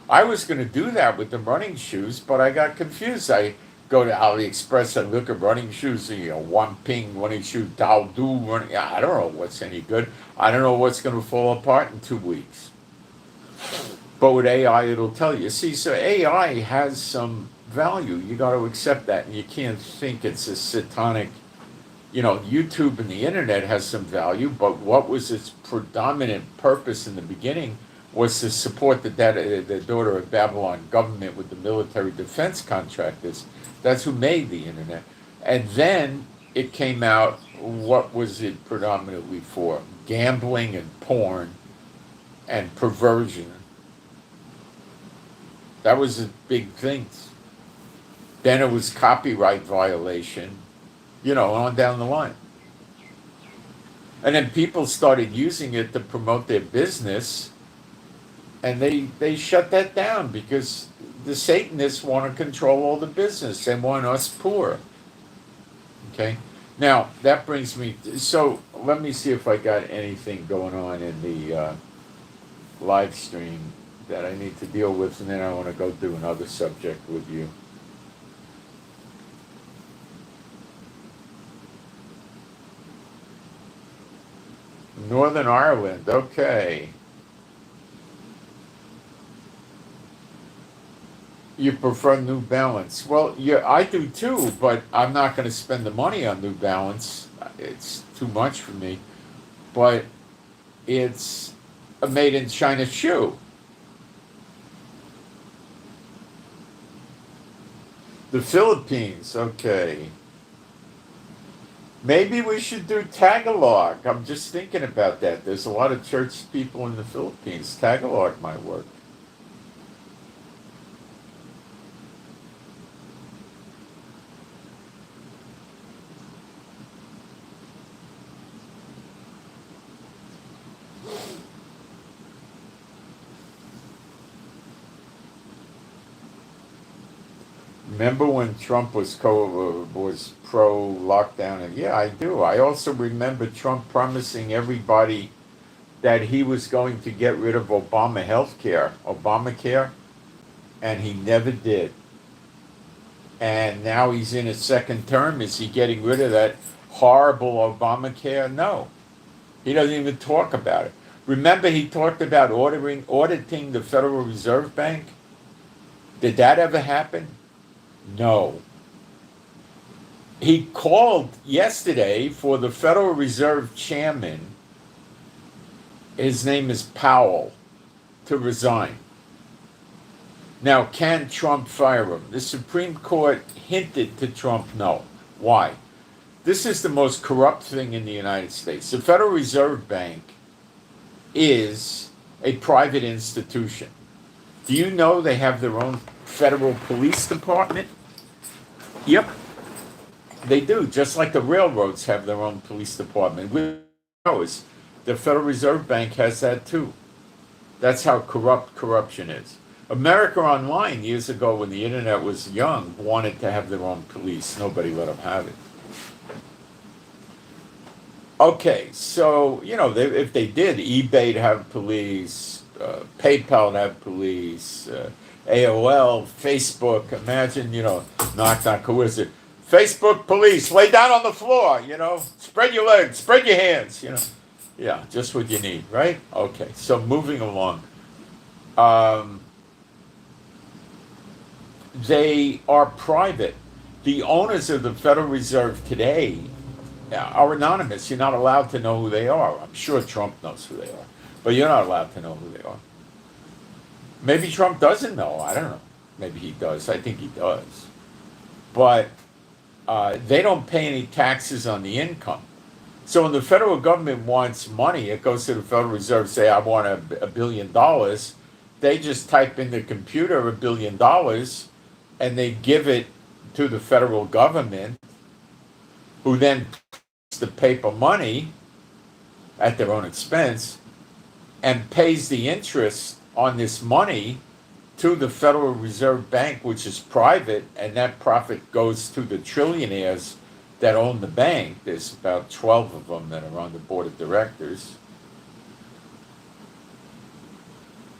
I was going to do that with the running shoes, but I got confused. I go to AliExpress and look at running shoes, One Ping running shoe, Dao Du running. I don't know what's any good. I don't know what's going to fall apart in 2 weeks. But with AI, it'll tell you. See, so AI has some value. You got to accept that, and you can't think it's a satanic. YouTube and the internet has some value, but what was its predominant purpose in the beginning was to support the daughter of Babylon government with the military defense contractors. That's who made the internet. And then it came out, what was it predominantly for? Gambling and porn and perversion. That was the big things. Then it was copyright violation, on down the line. And then people started using it to promote their business, and they shut that down because the Satanists want to control all the business. They want us poor. Okay? Now, that brings me, so let me see if I got anything going on in the live stream that I need to deal with, and then I want to go do another subject with you. Northern Ireland, okay. You prefer New Balance. Well, yeah, I do too, but I'm not going to spend the money on New Balance. It's too much for me. But it's a made in China shoe. The Philippines, okay. Maybe we should do Tagalog. I'm just thinking about that. There's a lot of church people in the Philippines. Tagalog might work. Remember when Trump was pro lockdown? And yeah, I do. I also remember Trump promising everybody that he was going to get rid of Obamacare, and he never did. And now he's in his second term. Is he getting rid of that horrible Obamacare? No, he doesn't even talk about it. Remember, he talked about auditing the Federal Reserve Bank. Did that ever happen? No. He called yesterday for the Federal Reserve chairman, his name is Powell, to resign. Now, can Trump fire him? The Supreme Court hinted to Trump no. Why? This is the most corrupt thing in the United States. The Federal Reserve Bank is a private institution. Do you know they have their own federal police department? Yep, they do. Just like the railroads have their own police department. The Federal Reserve Bank has that too. That's how corrupt corruption is. America Online, years ago when the internet was young, wanted to have their own police. Nobody let them have it. Okay, so, if they did, eBay'd have police, PayPal have police, AOL, Facebook, imagine, knock, knock, who is it? Facebook police, lay down on the floor, spread your legs, spread your hands, Yeah, just what you need, right? Okay, so moving along. They are private. The owners of the Federal Reserve today are anonymous. You're not allowed to know who they are. I'm sure Trump knows who they are, but you're not allowed to know who they are. Maybe Trump doesn't know. I don't know. Maybe he does. I think he does. But they don't pay any taxes on the income. So when the federal government wants money, it goes to the Federal Reserve, say, I want $1 billion. They just type in the computer $1 billion, and they give it to the federal government, who then takes the paper money at their own expense and pays the interest on this money to the Federal Reserve Bank, which is private, and that profit goes to the trillionaires that own the bank. There's about 12 of them that are on the board of directors.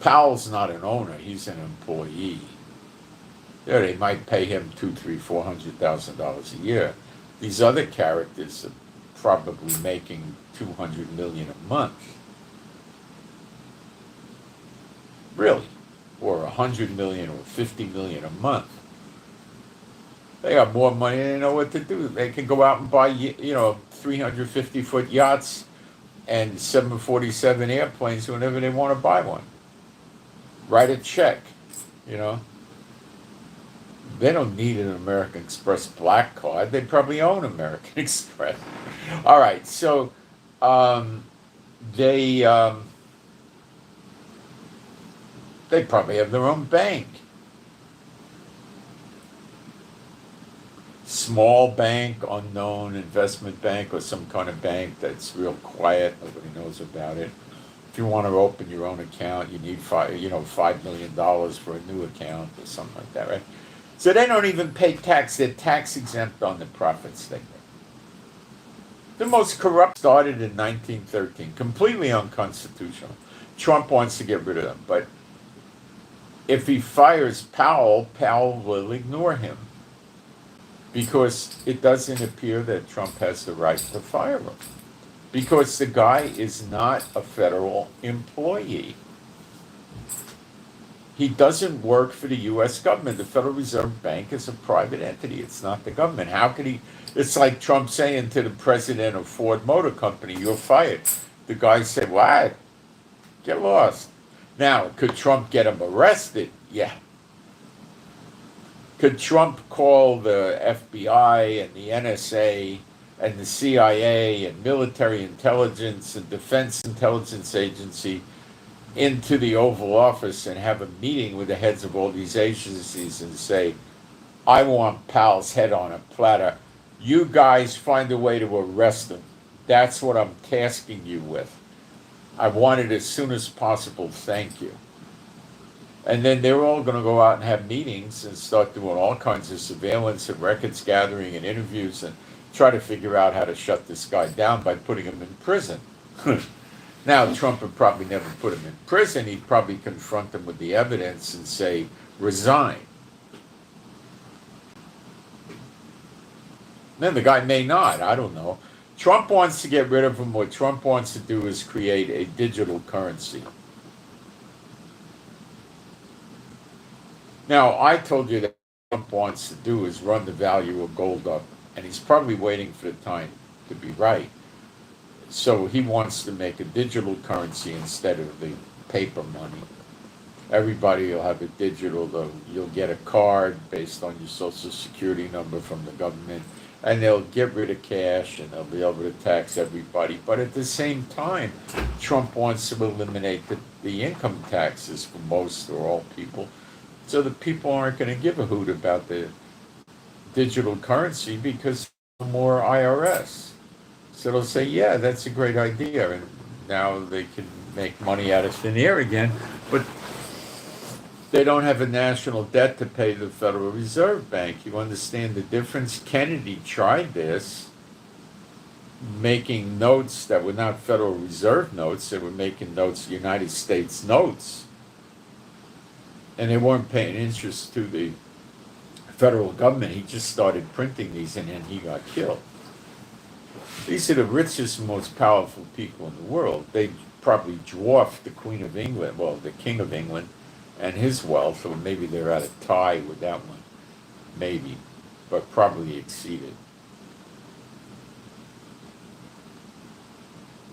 Powell's not an owner, he's an employee. Yeah, they might pay him $200,000, $300,000, $400,000 a year. These other characters are probably making $200 million a month. Really? Or $100 million or $50 million a month. They got more money than they know what to do. They can go out and buy, 350-foot yachts and 747 airplanes whenever they want to buy one. Write a check, They don't need an American Express black card. They probably own American Express. All right, so they probably have their own bank. Small bank, unknown investment bank, or some kind of bank that's real quiet. Nobody knows about it. If you want to open your own account, you need $5 million for a new account or something like that, right? So they don't even pay tax. They're tax exempt on the profits they make. The most corrupt started in 1913, completely unconstitutional. Trump wants to get rid of them, but if he fires Powell, Powell will ignore him, because it doesn't appear that Trump has the right to fire him, because the guy is not a federal employee. He doesn't work for the U.S. government. The Federal Reserve Bank is a private entity. It's not the government. How could he? It's like Trump saying to the president of Ford Motor Company, "You're fired." The guy said, "What? Get lost." Now, could Trump get him arrested? Yeah. Could Trump call the FBI and the NSA and the CIA and military intelligence and defense intelligence agency into the Oval Office and have a meeting with the heads of all these agencies and say, I want Powell's head on a platter. You guys find a way to arrest him. That's what I'm tasking you with. I want it as soon as possible. Thank you. And then they're all going to go out and have meetings and start doing all kinds of surveillance and records gathering and interviews and try to figure out how to shut this guy down by putting him in prison. Now, Trump would probably never put him in prison. He'd probably confront him with the evidence and say, resign. Then the guy may not. I don't know. Trump wants to get rid of him. What Trump wants to do is create a digital currency. Now, I told you that what Trump wants to do is run the value of gold up, and he's probably waiting for the time to be right. So he wants to make a digital currency instead of the paper money. Everybody will have a digital, though. You'll get a card based on your social security number from the government, and they'll get rid of cash, and they'll be able to tax everybody. But at the same time, Trump wants to eliminate the income taxes for most or all people, so that people aren't going to give a hoot about the digital currency because there's more IRS. So they'll say, yeah, that's a great idea, and now they can make money out of thin air again, but they don't have a national debt to pay the Federal Reserve Bank. You understand the difference? Kennedy tried this, making notes that were not Federal Reserve notes. They were making notes, United States notes, and they weren't paying interest to the federal government. He just started printing these, and then he got killed. These are the richest and most powerful people in the world. They probably dwarf the Queen of England, well, the King of England, and his wealth, or maybe they're at a tie with that one. Maybe, but probably exceeded.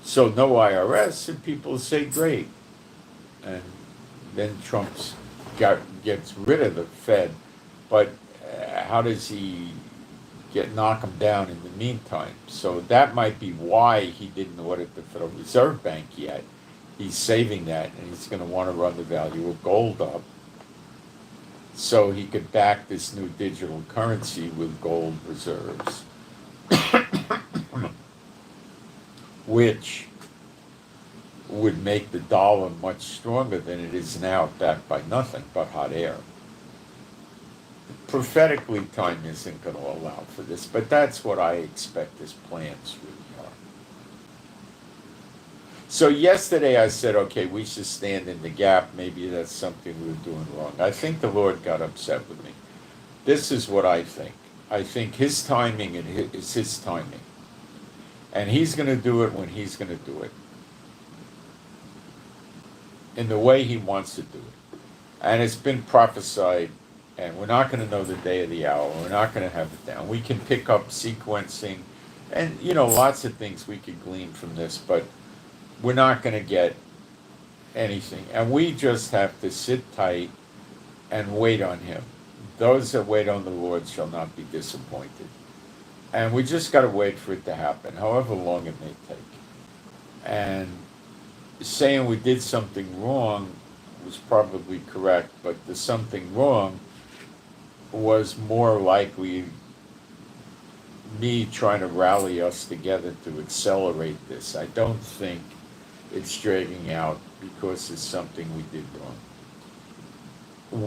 So no IRS, and people say, great. And then Trump gets rid of the Fed. But how does he knock him down in the meantime. So that might be why he didn't audit the Federal Reserve Bank yet. He's saving that, and he's going to want to run the value of gold up so he could back this new digital currency with gold reserves, which would make the dollar much stronger than it is now, backed by nothing but hot air. Prophetically, time isn't going to allow for this, but that's what I expect his plans really are. So yesterday I said, okay, we should stand in the gap. Maybe that's something we were doing wrong. I think the Lord got upset with me. This is what I think. I think his timing is his timing. And he's going to do it when he's going to do it, in the way he wants to do it. And it's been prophesied, and we're not going to know the day of the hour. We're not going to have it down. We can pick up sequencing and, lots of things we could glean from this, but we're not going to get anything. And we just have to sit tight and wait on him. Those that wait on the Lord shall not be disappointed. And we just got to wait for it to happen, however long it may take. And saying we did something wrong was probably correct, but the something wrong was more likely me trying to rally us together to accelerate this. I don't think it's dragging out because it's something we did wrong.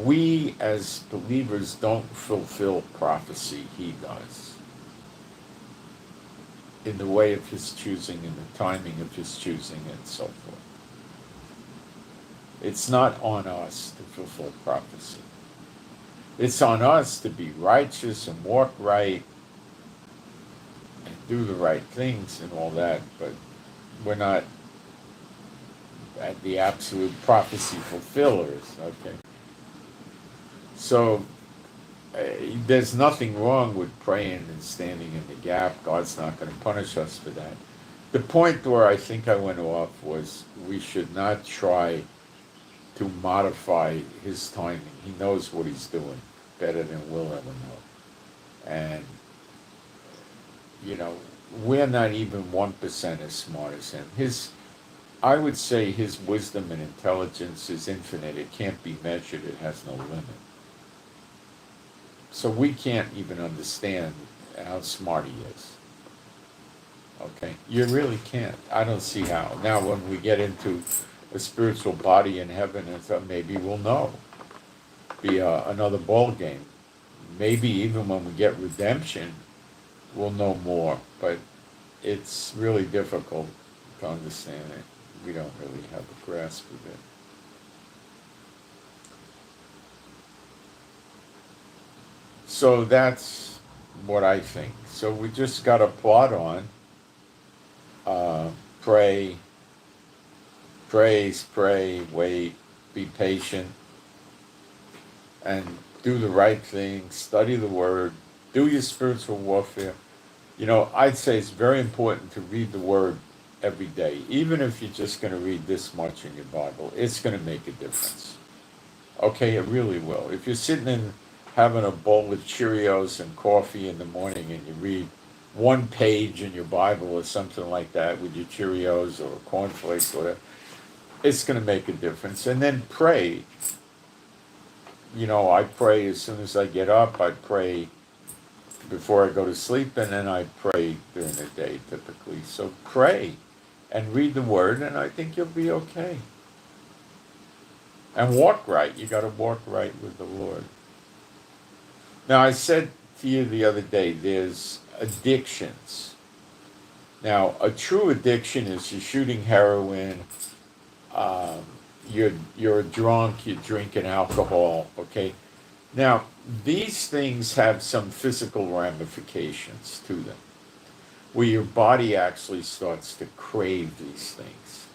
We as believers don't fulfill prophecy, he does, in the way of his choosing and the timing of his choosing and so forth. It's not on us to fulfill prophecy. It's on us to be righteous and walk right and do the right things and all that, but we're not at the absolute prophecy fulfillers, okay? So there's nothing wrong with praying and standing in the gap. God's not going to punish us for that. The point where I think I went off was we should not try to modify his timing. He knows what he's doing better than we'll ever know. And, we're not even 1% as smart as him. I would say his wisdom and intelligence is infinite. It can't be measured. It has no limit. So we can't even understand how smart he is. Okay? You really can't. I don't see how. Now, when we get into a spiritual body in heaven, and so maybe we'll know. Be another ball game. Maybe even when we get redemption, we'll know more. But it's really difficult to understand it. We don't really have a grasp of it. So that's what I think. So we just got to plot on, pray, praise, pray, wait, be patient, and do the right thing, study the Word, do your spiritual warfare. I'd say it's very important to read the Word every day. Even if you're just going to read this much in your Bible, it's going to make a difference. Okay, it really will. If you're sitting and having a bowl of Cheerios and coffee in the morning and you read one page in your Bible or something like that with your Cheerios or cornflakes or whatever, it's going to make a difference. And then pray. I pray as soon as I get up. I pray before I go to sleep, and then I pray during the day typically. So pray and read the Word, and I think you'll be okay. And walk right. You got to walk right with the Lord. Now, I said to you the other day, there's addictions. Now, a true addiction is you're shooting heroin, you're drunk, you're drinking alcohol, okay? Now, these things have some physical ramifications to them, where your body actually starts to crave these things,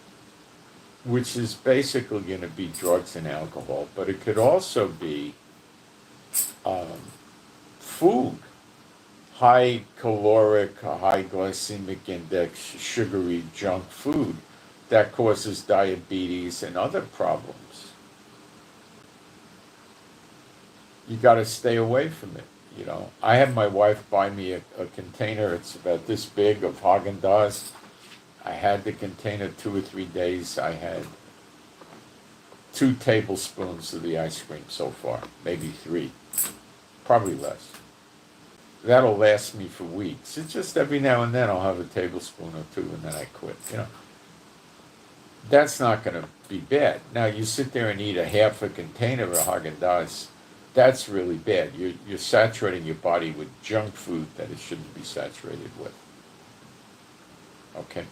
which is basically going to be drugs and alcohol, but it could also be food, high caloric, high glycemic index, sugary junk food that causes diabetes and other problems. You got to stay away from it. You know, I had my wife buy me a container. It's about this big of Haagen-Dazs. I had the container 2 or 3 days. I had 2 tablespoons of the ice cream so far, maybe 3, probably less. That'll last me for weeks. It's just every now and then I'll have a tablespoon or two and then I quit. You know, that's not going to be bad. Now you sit there and eat a half a container of Haagen-Dazs. That's really bad. You're saturating your body with junk food that it shouldn't be saturated with. Okay,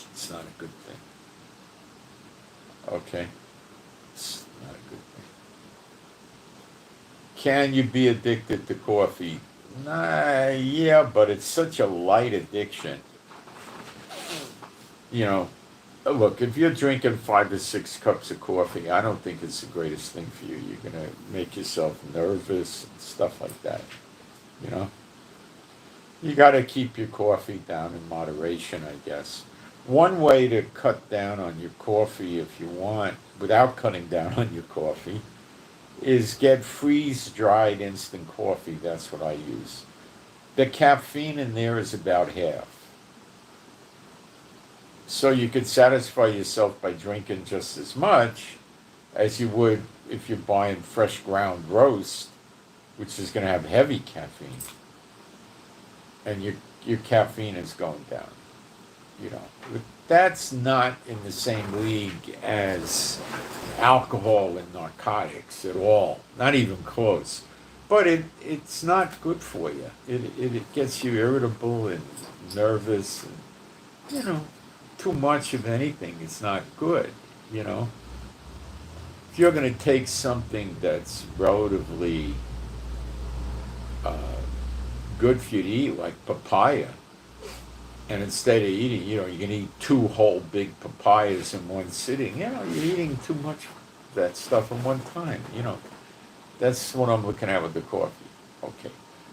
it's not a good thing. Okay, it's not a good thing. Can you be addicted to coffee? Nah, yeah, but it's such a light addiction. You know, look, if you're drinking 5 or 6 cups of coffee, I don't think it's the greatest thing for you. You're going to make yourself nervous and stuff like that. You know, you got to keep your coffee down in moderation, I guess. One way to cut down on your coffee, if you want, without cutting down on your coffee, is get freeze-dried instant coffee. That's what I use. The caffeine in there is about half. So you could satisfy yourself by drinking just as much as you would if you're buying fresh ground roast, which is going to have heavy caffeine. And your caffeine is going down. You know, but that's not in the same league as alcohol and narcotics at all, not even close. But it's not good for you. It gets you irritable and nervous, and, you know, too much of anything is not good, you know. If you're going to take something that's relatively good for you to eat, like papaya, and instead of eating, you know, you can eat 2 whole big papayas in one sitting. You know, you're eating too much of that stuff in one time. You know, that's what I'm looking at with the coffee. Okay,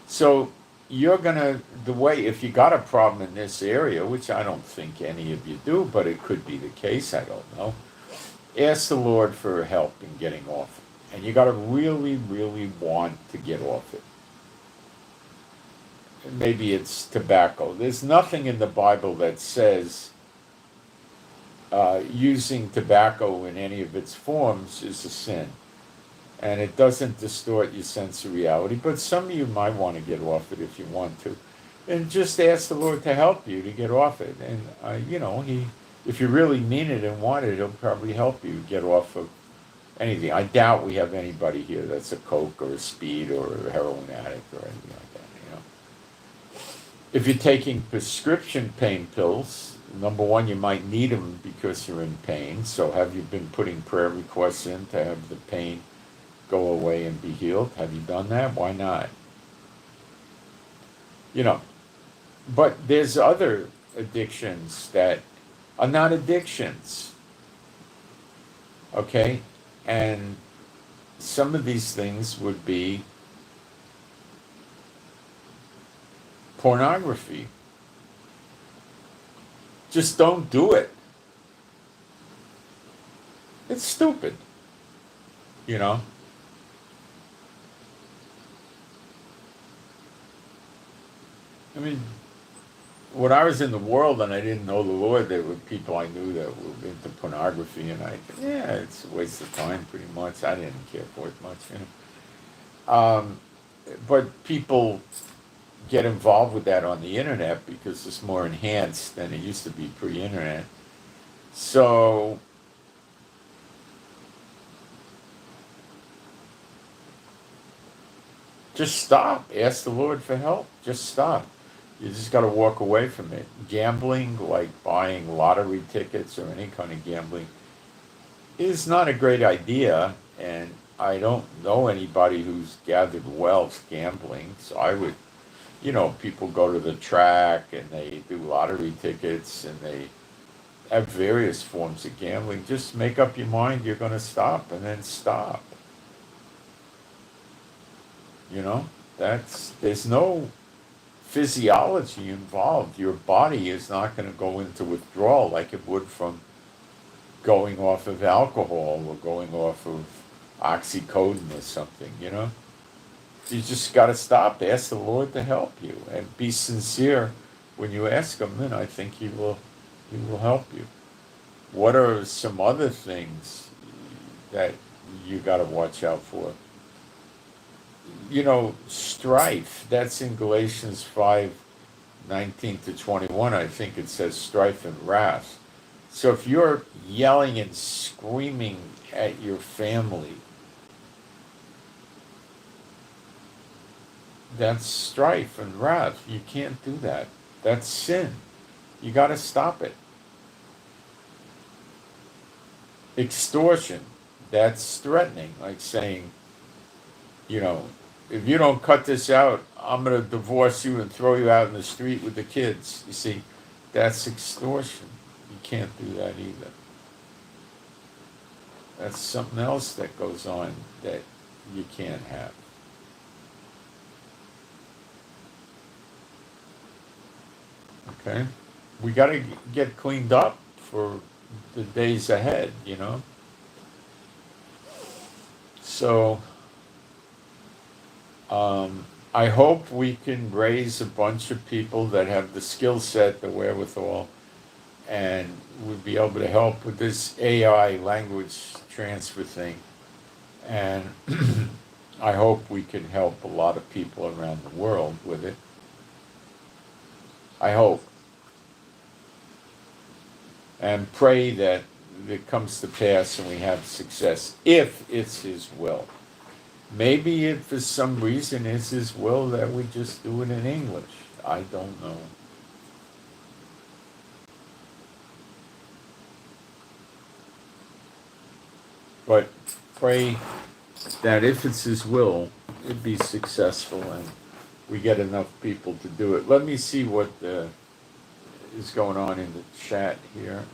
so you're gonna if you got a problem in this area, which I don't think any of you do, but it could be the case. I don't know. Ask the Lord for help in getting off it, and you got to really, really want to get off it. Maybe it's tobacco. There's nothing in the Bible that says using tobacco in any of its forms is a sin. And it doesn't distort your sense of reality, but some of you might want to get off it if you want to. And just ask the Lord to help you to get off it. And, you know, if you really mean it and want it, He'll probably help you get off of anything. I doubt we have anybody here that's a coke or a speed or a heroin addict or anything like that. If you're taking prescription pain pills, number one, you might need them because you're in pain. So have you been putting prayer requests in to have the pain go away and be healed? Have you done that? Why not? You know, but there's other addictions that are not addictions. Okay? And some of these things would be pornography. Just don't do it. It's stupid, you know. I mean, when I was in the world and I didn't know the Lord, there were people I knew that were into pornography, and yeah, it's a waste of time pretty much. I didn't care for it much, you know. But people get involved with that on the internet because it's more enhanced than it used to be pre-internet. So just stop. Ask the Lord for help. Just stop. You just got to walk away from it. Gambling, like buying lottery tickets or any kind of gambling, is not a great idea. And I don't know anybody who's gathered wealth gambling. So I would, you know, people go to the track and they do lottery tickets and they have various forms of gambling. Just make up your mind you're going to stop and then stop. You know, there's no physiology involved. Your body is not going to go into withdrawal like it would from going off of alcohol or going off of oxycodone or something, you know? You just got to stop. Ask the Lord to help you, and be sincere when you ask Him. And I think He will help you. What are some other things that you got to watch out for? Strife. That's in Galatians 5:19-21. I think it says strife and wrath. So if you're yelling and screaming at your family, that's strife and wrath. You can't do that. That's sin. You got to stop it. Extortion. That's threatening, like saying, if you don't cut this out, I'm going to divorce you and throw you out in the street with the kids. You see, that's extortion. You can't do that either. That's something else that goes on that you can't have. Okay? We got to get cleaned up for the days ahead, So, I hope we can raise a bunch of people that have the skill set, the wherewithal, and we'll be able to help with this AI language transfer thing. And I hope we can help a lot of people around the world with it. I hope. And pray that it comes to pass and we have success, if it's His will. Maybe if for some reason it's His will that we just do it in English. I don't know. But pray that if it's His will, it be successful and we get enough people to do it. Let me see what is going on in the chat here.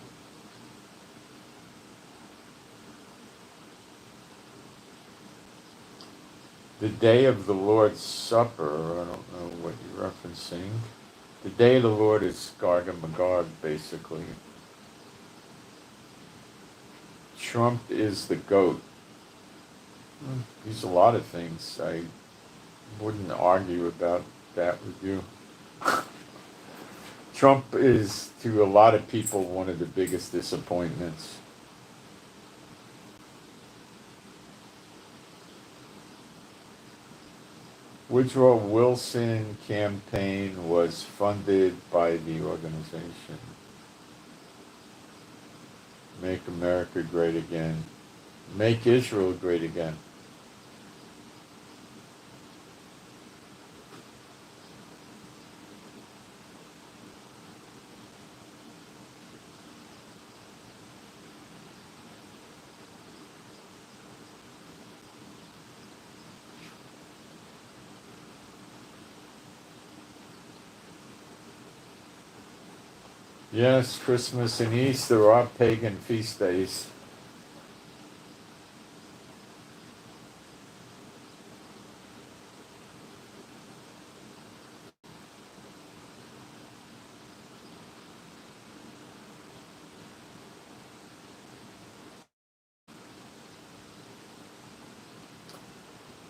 The day of the Lord's Supper, I don't know what you're referencing. The day of the Lord is Gog and Magog, basically. Trump is the goat. He's a lot of things. I wouldn't argue about that with you. Trump is, to a lot of people, one of the biggest disappointments. Woodrow Wilson campaign was funded by the organization. Make America Great Again. Make Israel Great Again. Yes, Christmas and Easter are pagan feast days.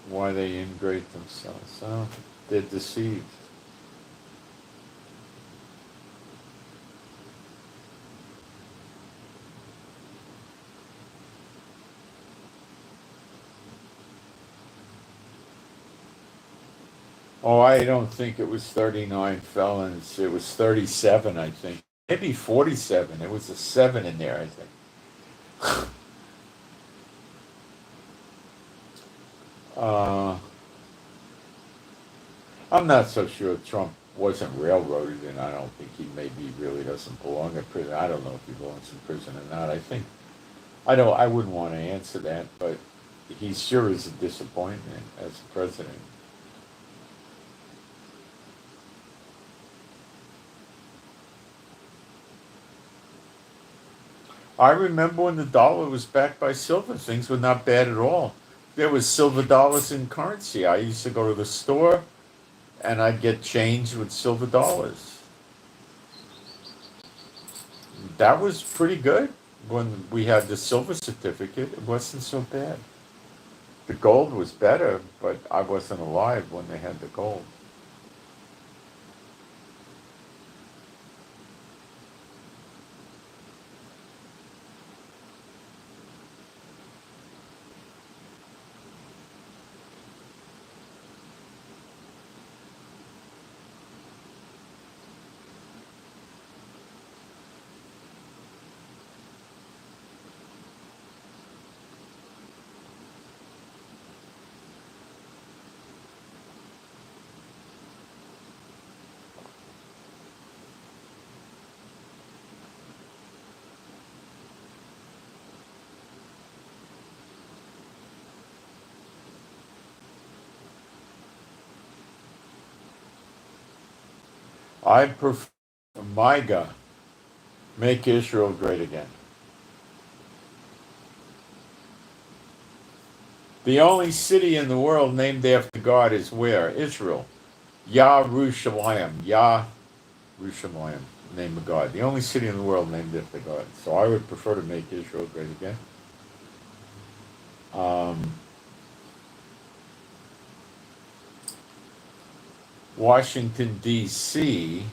Why they ingrate themselves? Oh, they're deceived. Oh, I don't think it was 39 felons. It was 37, I think. Maybe 47. There was a 7 in there, I think. I'm not so sure Trump wasn't railroaded, and I don't think he maybe really doesn't belong in prison. I don't know if he belongs in prison or not. I wouldn't want to answer that, but he sure is a disappointment as president. I remember when the dollar was backed by silver, things were not bad at all. There was silver dollars in currency. I used to go to the store and I'd get change with silver dollars. That was pretty good when we had the silver certificate. It wasn't so bad. The gold was better, but I wasn't alive when they had the gold. I prefer MIGA, make Israel great again. The only city in the world named after God is where? Israel. Yerushalayim. Yerushalayim, name of God. The only city in the world named after God. So I would prefer to make Israel great again. Washington, D.C.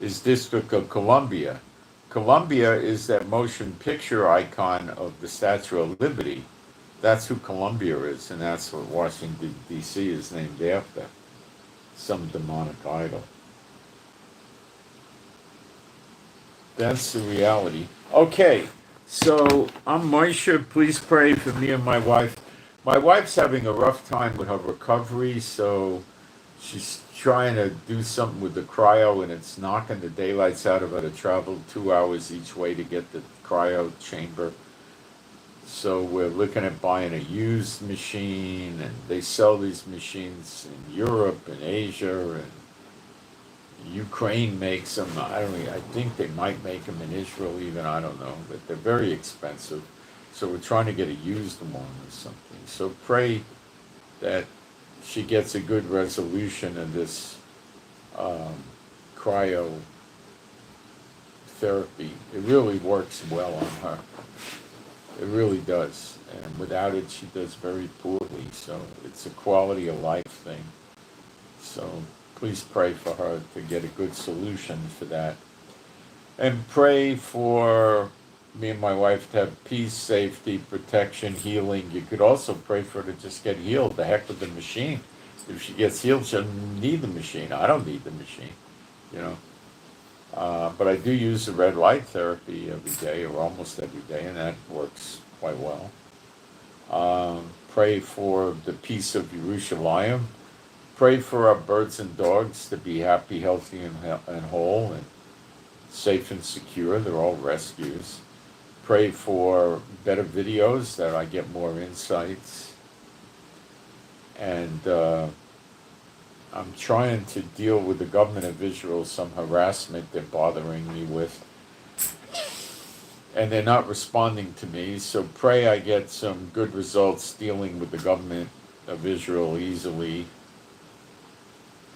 is District of Columbia. Columbia is that motion picture icon of the Statue of Liberty. That's who Columbia is, and that's what Washington, D.C. is named after. Some demonic idol. That's the reality. Okay, so I'm Moshe. Please pray for me and my wife. My wife's having a rough time with her recovery, so she's trying to do something with the cryo, and it's knocking the daylights out of her to travel 2 hours each way to get the cryo chamber. So we're looking at buying a used machine, and they sell these machines in Europe and Asia, and Ukraine makes them. I think they might make them in Israel even. I don't know, but they're very expensive. So we're trying to get a used one or something. So pray that she gets a good resolution in this cryo therapy. It really works well on her. It really does. And without it, she does very poorly. So it's a quality of life thing. So please pray for her to get a good solution for that. And pray for me and my wife to have peace, safety, protection, healing. You could also pray for her to just get healed. The heck with the machine. If she gets healed, she'll need the machine. I don't need the machine, you know. But I do use the red light therapy every day, or almost every day, and that works quite well. Pray for the peace of Yerushalayim. Pray for our birds and dogs to be happy, healthy, and whole, and safe and secure. They're all rescues. Pray for better videos, that I get more insights. And I'm trying to deal with the government of Israel, some harassment they're bothering me with. And they're not responding to me, so pray I get some good results dealing with the government of Israel easily.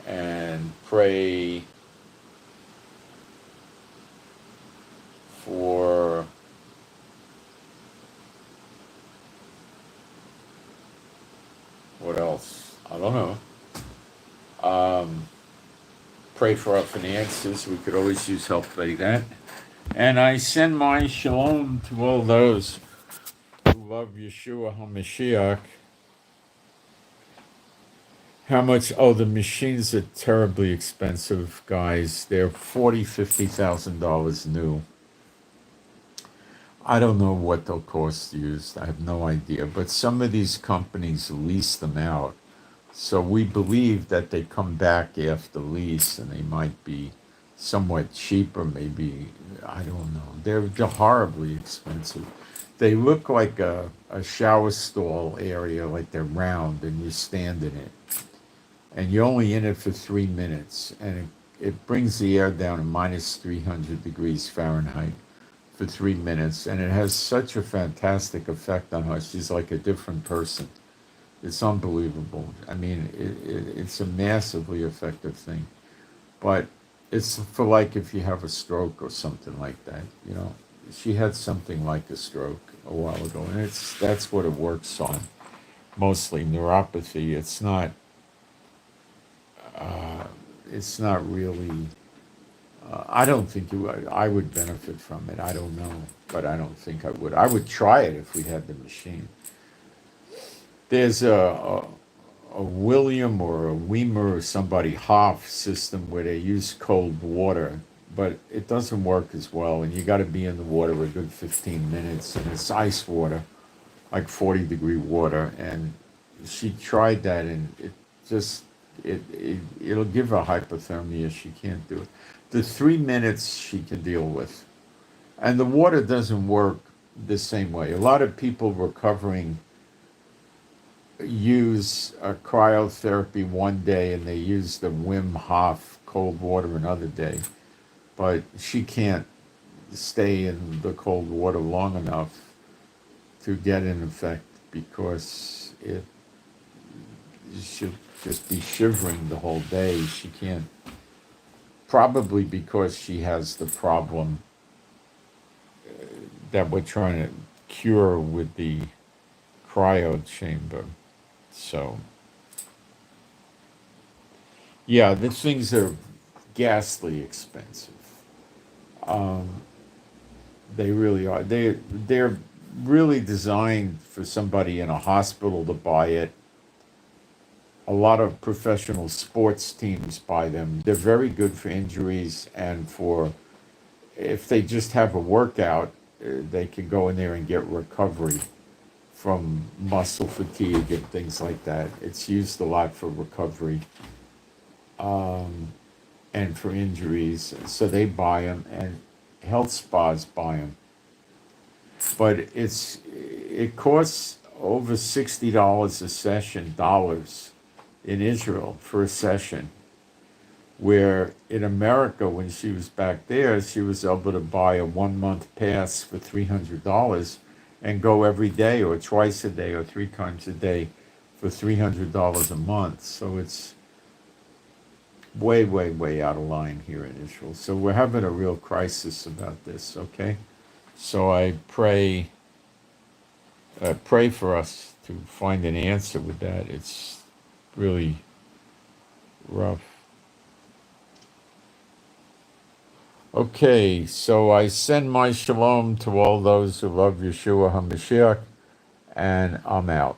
And pray for what else? I don't know. Pray for our finances. We could always use help like that. And I send my shalom to all those who love Yeshua HaMashiach. How much? Oh, the machines are terribly expensive, guys. They're $40,000-$50,000 new. I don't know what they'll cost used. I have no idea. But some of these companies lease them out. So we believe that they come back after lease, and they might be somewhat cheaper, maybe. I don't know. They're horribly expensive. They look like a shower stall area, like they're round, and you stand in it. And you're only in it for 3 minutes, and it brings the air down to minus 300 degrees Fahrenheit for 3 minutes, and it has such a fantastic effect on her. She's like a different person. It's unbelievable. I mean, it's a massively effective thing, but it's for like if you have a stroke or something like that, you know. She had something like a stroke, a while ago, and that's what it works on, mostly neuropathy. It's not really. I don't think I would benefit from it. I don't know, but I don't think I would. I would try it if we had the machine. There's a William or a Weimer or somebody Hoff system where they use cold water, but it doesn't work as well, and you got to be in the water a good 15 minutes, and it's ice water, like 40-degree water, and she tried that, and it just it'll give her hypothermia. She can't do it. The 3 minutes she can deal with, and the water doesn't work the same way. A lot of people recovering use cryotherapy one day and they use the Wim Hof cold water another day, but she can't stay in the cold water long enough to get an effect because she'll just be shivering the whole day. She can't, probably because she has the problem that we're trying to cure with the cryo chamber. So, yeah, the things are ghastly expensive. Um, they really are. They're really designed for somebody in a hospital to buy it. A lot of professional sports teams buy them. They're very good for injuries and for if they just have a workout, they can go in there and get recovery from muscle fatigue and things like that. It's used a lot for recovery and for injuries. So they buy them, and health spas buy them. But it costs over $60 a session, dollars in Israel for a session. Where in America, when she was back there, she was able to buy a 1 month pass for $300 and go every day or twice a day or 3 times a day for $300 a month. So it's way, way, way out of line here in Israel. So we're having a real crisis about this, okay? So I pray for us to find an answer with that. It's really rough. Okay, so I send my shalom to all those who love Yeshua HaMashiach, and I'm out.